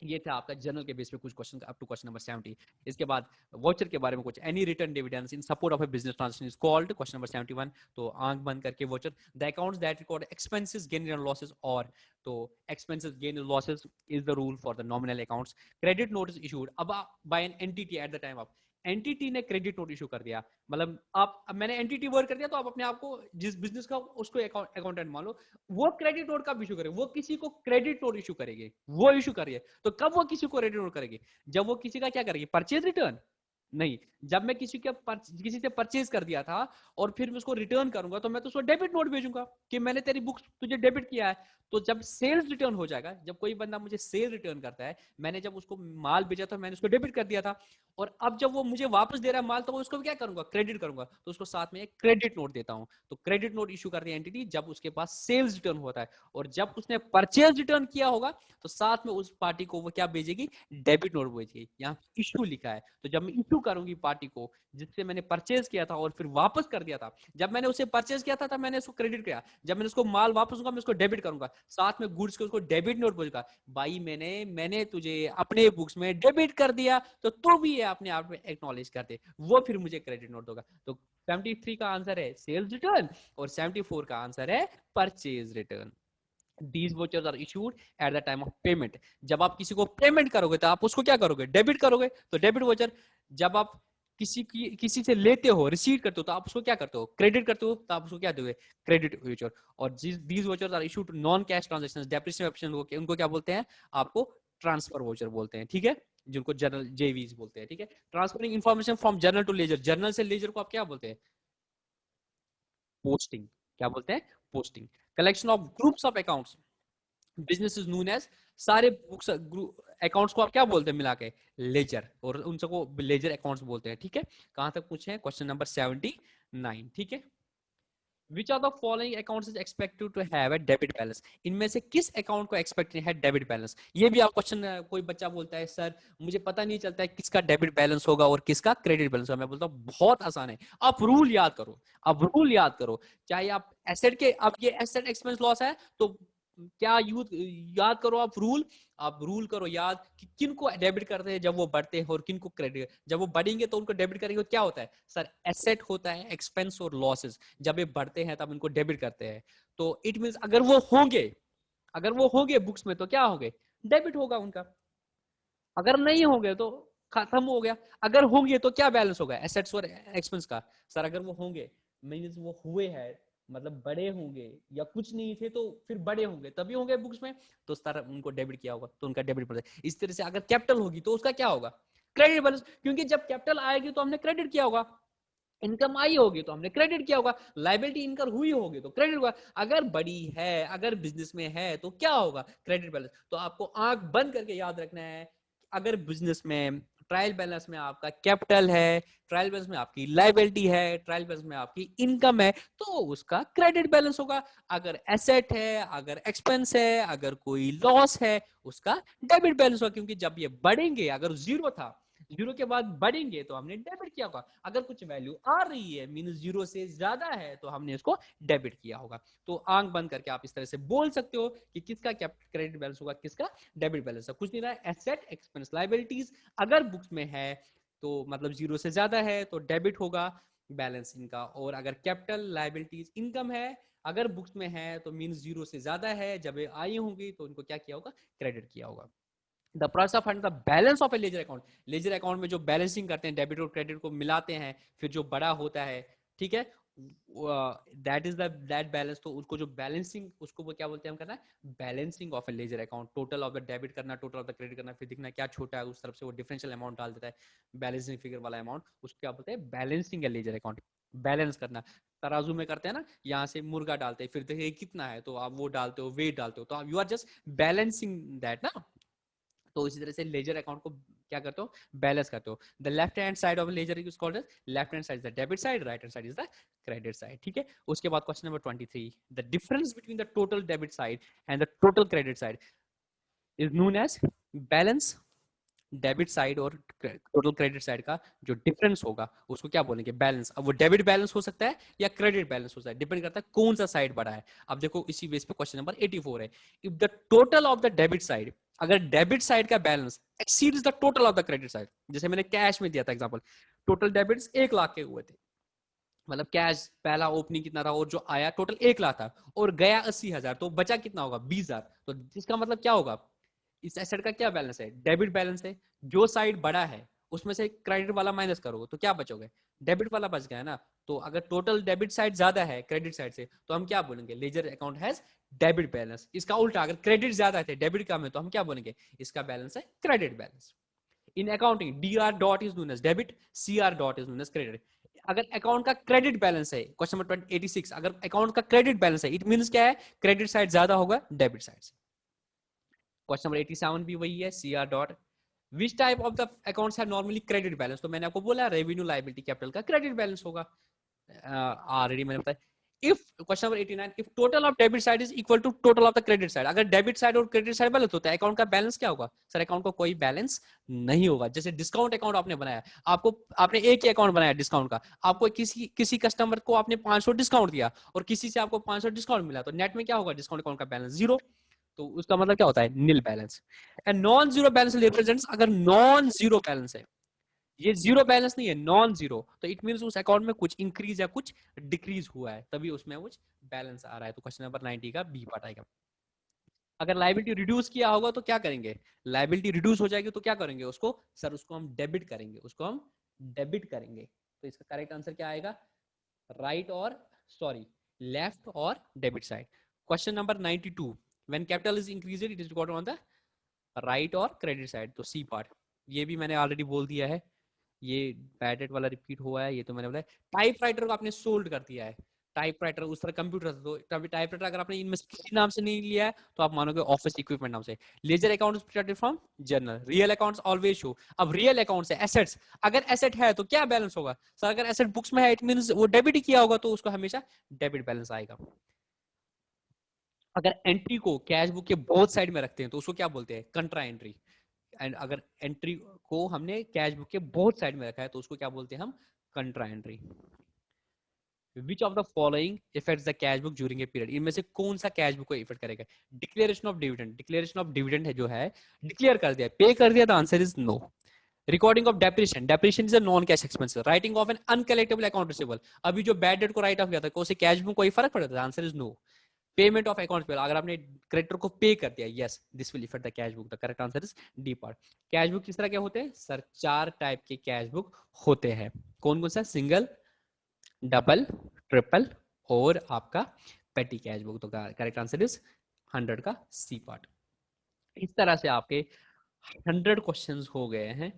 ये था आपका जनरल के बेस पे कुछ question up to question number 70। इसके बाद वॉचर के बारे में कुछ, any return dividends in support of a business transaction is called, question number 71। तो आंख बंद करके voucher, the accounts that record expenses gain and losses, और तो expenses gain and losses is the rule for the nominal accounts. Credit note is issued अब by an entity at the time of, entity ने credit note issue कर दिया, मतलब आप, अब मैंने एंटिटी वर्क कर दिया तो आप अपने आप को जिस बिजनेस का उसको अकाउंटेंट मान लो, वो क्रेडिट नोट कब इशू करे, वो किसी को क्रेडिट नोट इशू करेगी, वो इशू करिए, तो कब वो किसी को क्रेडिट नोट करेगी, जब वो किसी का क्या करेगी, परचेज रिटर्न, नहीं, जब मैं किसी के किसी से परचेज कर दिया था और फिर मैं उसको रिटर्न करूंगा तो मैं तो उसको डेबिट नोट भेजूंगा कि मैंने तेरी बुक्स तुझे डेबिट किया है। तो जब सेल्स रिटर्न हो जाएगा, जब कोई बंदा मुझे सेल रिटर्न करता है, मैंने जब उसको माल बेचा था मैंने उसको डेबिट कर दिया था, और अब जब वो मुझे वापस दे रहा है माल तो उसको क्या करूंगा, क्रेडिट करूंगा, तो उसको साथ में एक क्रेडिट नोट देता हूं। तो क्रेडिट नोट इशू कर रही है एंटिटी जब उसके पास सेल्स रिटर्न होता है, और जब उसने परचेज रिटर्न किया होगा तो साथ में उस पार्टी को वो क्या भेजेगी, डेबिट नोट भेजेगी। यहाँ इशू लिखा है, तो जब मैं इशू करूंगी पार्टी को जिससे मैंने परचेज किया था और फिर वापस कर दिया था, जब मैंने उसे परचेज किया था तब मैंने उसको क्रेडिट किया, जब मैंने उसको माल वापस दूंगा मैं उसको डेबिट करूंगा, साथ में गुड्स के उसको डेबिट नोट भेजूंगा, भाई मैंने तुझे अपने बुक्स में डेबिट कर दिया तो तू भी ये अपने आप में एक्नॉलेज कर दे, वो फिर मुझे क्रेडिट नोट दोगा। तो 73 का आंसर है सेल्स रिटर्न और 74 का आंसर है purchase return. These vouchers are issued at the time of payment। जब आप किसी को पेमेंट करोगे तो आप उसको क्या करोगे, डेबिट करोगे, तो डेबिट वाउचर। जब आप किसी से लेते हो, रिसीव करते हो, तो आप उसको क्या करते हो, क्रेडिट करते हो, तो आप उसको क्या दोगे, क्रेडिट वाउचर। और these vouchers are issued to non cash transactions, depreciation उनको क्या बोलते हैं, आपको ट्रांसफर वाउचर बोलते हैं, ठीक है, जिनको जनरल जेवीज बोलते हैं, ठीक है। Transferring information from journal to ledger, journal से लेजर को आप क्या बोलते हैं, पोस्टिंग, क्या बोलते हैं, posting. Collection of groups of accounts, business is known as, सारे बुक्स अकाउंट्स को आप क्या बोलते हैं मिला के, लेजर, और उन सबको लेजर अकाउंट्स बोलते हैं, ठीक है। कहां तक पूछे हैं, क्वेश्चन नंबर 79, ठीक है। Which are the following accounts is expected to have a debit balance, इनमें से किस अकाउंट को एक्सपेक्ट है डेबिट बैलेंस। ये भी आप क्वेश्चन, कोई बच्चा बोलता है सर मुझे पता नहीं चलता है किसका डेबिट बैलेंस होगा और किसका क्रेडिट बैलेंस होगा, मैं बोलता हूँ बहुत आसान है, आप रूल याद करो, आप रूल याद करो, चाहे आप एसेट के, अब ये एसेट एक्सपेंस लॉस है तो क्या याद करो आप रूल, आप रूल करो याद कि किन को डेबिट करते हैं जब वो बढ़ते हैं और किन को क्रेडिट, जब वो बढ़ेंगे तो उनको डेबिट करेंगे, क्या होता है सर, एसेट होता है, एक्सपेंस और लॉसेस, जब ये बढ़ते हैं तब इनको डेबिट करते हैं। तो इट मींस अगर वो होंगे बुक्स में तो क्या होंगे, डेबिट होगा उनका। अगर नहीं होंगे तो खत्म हो गया, अगर होंगे तो क्या बैलेंस होगा, एसेट्स और एक्सपेंस का। सर अगर वो होंगे मींस वो हुए हैं, मतलब बड़े होंगे, या कुछ नहीं थे तो फिर बड़े होंगे तभी होंगे बुक्स में, तो सर उनको डेबिट किया होगा तो उनका डेबिट पड़ता है। इस तरह से अगर कैपिटल होगी तो उसका क्या होगा, क्रेडिट बैलेंस, क्योंकि जब कैपिटल आएगी तो हमने क्रेडिट किया होगा, इनकम आई होगी तो हमने क्रेडिट किया होगा, लाइबिलिटी इनकर हुई होगी तो क्रेडिट होगा। अगर बड़ी है, अगर बिजनेस में है तो क्या होगा, क्रेडिट बैलेंस। तो आपको आंख बंद करके याद रखना है, अगर बिजनेस में ट्रायल बैलेंस में आपका कैपिटल है, ट्रायल बैलेंस में आपकी लाइबिलिटी है, ट्रायल बैलेंस में आपकी इनकम है, तो उसका क्रेडिट बैलेंस होगा। अगर एसेट है, अगर एक्सपेंस है, अगर कोई लॉस है, उसका डेबिट बैलेंस होगा, क्योंकि जब ये बढ़ेंगे, अगर जीरो था, जीरो के बाद बढ़ेंगे तो हमने डेबिट किया होगा, अगर कुछ वैल्यू आ रही है मीन जीरो से ज्यादा है तो हमने इसको डेबिट किया होगा। तो आंख बंद करके आप इस तरह से बोल सकते हो कि किसका क्रेडिट बैलेंस होगा, किसका डेबिट बैलेंस है। कुछ नहीं रहा, एसेट एक्सपेंस लाइबिलिटीज अगर बुक्स में है तो मतलब जीरो से ज्यादा है तो डेबिट होगा बैलेंस इनका, और अगर कैपिटल लाइबिलिटीज इनकम है अगर बुक्स में है तो मीन जीरो से ज्यादा है, जब आई होंगी तो उनको क्या किया होगा, क्रेडिट किया होगा। The process of finding the balance of A ledger account, ledger account में जो बैलेंसिंग करते हैं, डेबिट और क्रेडिट को मिलाते हैं, फिर जो बड़ा होता है, ठीक है, that is the that balance. तो उसको जो बैलेंसिंग, उसको वो क्या बोलते हैं, हम करना है balancing of A ledger account, total of the debit करना, टोटल ऑफ द क्रेडिट करना, फिर देखना क्या छोटा है उस तरफ से वो डिफरेंशियल अमाउंट डाल देता है, बैलेंसिंग फिगर वाला अमाउंट, उसको क्या बोलते हैं, बैलेंसिंग ए लेजर अकाउंट। बैलेंस करना, तराजू में करते हैं ना, यहाँ से मुर्गा डालते हैं, फिर देखिए कितना है तो आप वो डालते हो, वेट डालते हो, तो आप you are just balancing that ना। तो इसी तरह से लेजर अकाउंट को क्या करते हो, बैलेंस करते हो। The left hand side of ledger is called as, left hand side is the debit side, right hand side is the credit side, ठीक है। उसके बाद question number 23, the difference between the total debit side and the total credit side is known as balance. Debit side और total credit side का जो difference होगा उसको क्या बोलेंगे, बैलेंस। अब वो डेबिट बैलेंस हो सकता है या क्रेडिट बैलेंस हो सकता है, डिपेंड करता है कौन सा साइड बड़ा है। अब देखो इसी बेस पे क्वेश्चन नंबर 84 है, if the total of the debit side, अगर डेबिट साइड का balance exceeds the total of the credit side, जैसे मैंने कैश में दिया था एग्जांपल, टोटल डेबिट्स 1 लाख के हुए थे, मतलब कैश पहला ओपनिंग कितना था और जो आया टोटल 1 लाख था, और गया 80,000, तो बचा कितना होगा 20,000। तो इसका मतलब क्या होगा, इस एसेट का क्या बैलेंस है, डेबिट बैलेंस है। जो साइड बड़ा है उसमें से क्रेडिट वाला माइनस करोगे तो क्या बचोगे, डेबिट वाला बच गया ना। तो अगर टोटल डेबिट साइड ज्यादा है क्रेडिट साइड से तो हम क्या बोलेंगे, ledger account has debit balance. इसका उल्टा, अगर क्रेडिट ज्यादा थे डेबिट कम है तो हम क्या बोलेंगे, इसका बैलेंस है credit balance. In accounting dr dot is known as debit, cr dot is known as credit. अगर अकाउंट का क्रेडिट बैलेंस है, क्वेश्चन नंबर 86, अगर अकाउंट का क्रेडिट बैलेंस है, इट मींस क्या है, क्रेडिट साइड ज्यादा होगा डेबिट साइड से। क्वेश्चन नंबर 87 भी वही है, cr dot which type of the accounts have normally credit balance. तो मैंने आपको बोला रेवेन्यू लायबिलिटी कैपिटल का क्रेडिट बैलेंस होगा, ऑलरेडी मैंने बताया। If question number 89, if total of debit side is equal to total of the credit side, अगर debit side और क्रेडिट साइड बैलेंस होता है अकाउंट का बैलेंस क्या होगा, सर अकाउंट को कोई बैलेंस नहीं होगा। जैसे डिस्काउंट अकाउंट आपने बनाया, आपको आपने एक ही अकाउंट बनाया डिस्काउंट का, आपको किसी कस्टमर को आपने 500 डिस्काउंट दिया और किसी से आपको 500 डिस्काउंट मिला, तो नेट में क्या होगा, डिस्काउंट अकाउंट का बैलेंस जीरो। तो उसका मतलब क्या होता है, nil balance. And non zero balance represents, अगर नॉन जीरो बैलेंस है, ये जीरो बैलेंस नहीं है, नॉन जीरो, तो इट मींस उस अकाउंट में कुछ इंक्रीज या कुछ डिक्रीज हुआ है, तभी उसमें कुछ बैलेंस आ रहा है। तो क्वेश्चन नंबर 90 का बी पार्ट आएगा। अगर लाइबिलिटी रिड्यूस किया होगा तो क्या करेंगे, लाइबिलिटी रिड्यूस हो जाएगी तो क्या करेंगे उसको, सर उसको हम डेबिट करेंगे, उसको हम डेबिट करेंगे। तो इसका करेक्ट आंसर क्या आएगा, राइट और सॉरी लेफ्ट और debit side. Question number 92, when capital is increased it is recorded on the right और क्रेडिट साइड, तो सी पार्ट। ये भी मैंने ऑलरेडी बोल दिया है, ये बैड डेट वाला रिपीट हुआ है, ये तो मैंने बताया। टाइपराइटर को आपने सोल्ड कर दिया है, टाइपराइटर उस तरह कंप्यूटर था, तो टाइपराइटर अगर आपने इनमें से किसी नाम से नहीं लिया है तो आप मानोगे ऑफिस इक्विपमेंट नाम से। Ledger account is printed from journal, real accounts always show. अब रियल अकाउंट्स है एसेट्स, अगर एसेट है तो क्या बैलेंस होगा, सर अगर एसेट बुक्स में है इट मींस वो डेबिट ही किया होगा तो उसको हमेशा डेबिट बैलेंस आएगा। अगर एंट्री को कैश बुक के बोथ साइड में रखते हैं तो उसको क्या बोलते हैं, कंट्रा एंट्री। एंड अगर एंट्री को हमने कैश बुक के बोथ साइड में रखा है तो उसको क्या बोलते हैं हम, contra entry. Which of the following effects the cash book during a period, इनमें से कौन सा कैश बुक को इफेक्ट करेगा, declaration of dividend, declaration of dividend है जो है डिक्लेयर कर दिया, पे कर दिया, the answer is no. Recording of depreciation, depreciation is a non cash expense, writing off an uncollectable account receivable, अभी जो बैड डेट को राइट ऑफ किया था, को से कैश बुक कोई फर्क पड़ता है, answer is no. Payment of accounts payable, अगर आपने क्रेडिटर को पे कर दिया, yes this will effect the cash book. The correct answer is D part. Cash book किस तरह के होते हैं सर? 4 टाइप के कैश बुक होते हैं। कौन कौन सा? सिंगल, डबल, ट्रिपल और आपका पेटी कैश बुक। तो करेक्ट आंसर इज 100 का सी पार्ट। इस तरह से आपके 100 क्वेश्चंस हो गए हैं।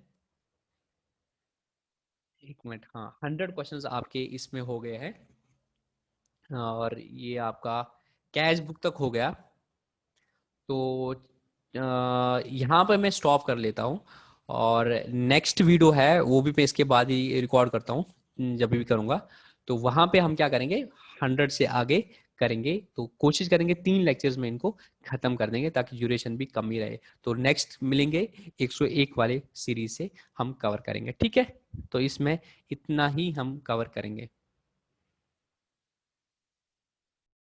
एक मिनट, हाँ 100 क्वेश्चंस आपके इसमें हो गए हैं और ये आपका कैश बुक तक हो गया। तो यहाँ पर मैं स्टॉप कर लेता हूँ और नेक्स्ट वीडियो है वो भी मैं इसके बाद ही रिकॉर्ड करता हूँ, जब भी करूँगा। तो वहाँ पे हम क्या करेंगे, 100 से आगे करेंगे। तो कोशिश करेंगे 3 लेक्चर्स में इनको खत्म कर देंगे ताकि ड्यूरेशन भी कम ही रहे। तो नेक्स्ट मिलेंगे 101 वाले सीरीज से हम कवर करेंगे, ठीक है। तो इसमें इतना ही हम कवर करेंगे।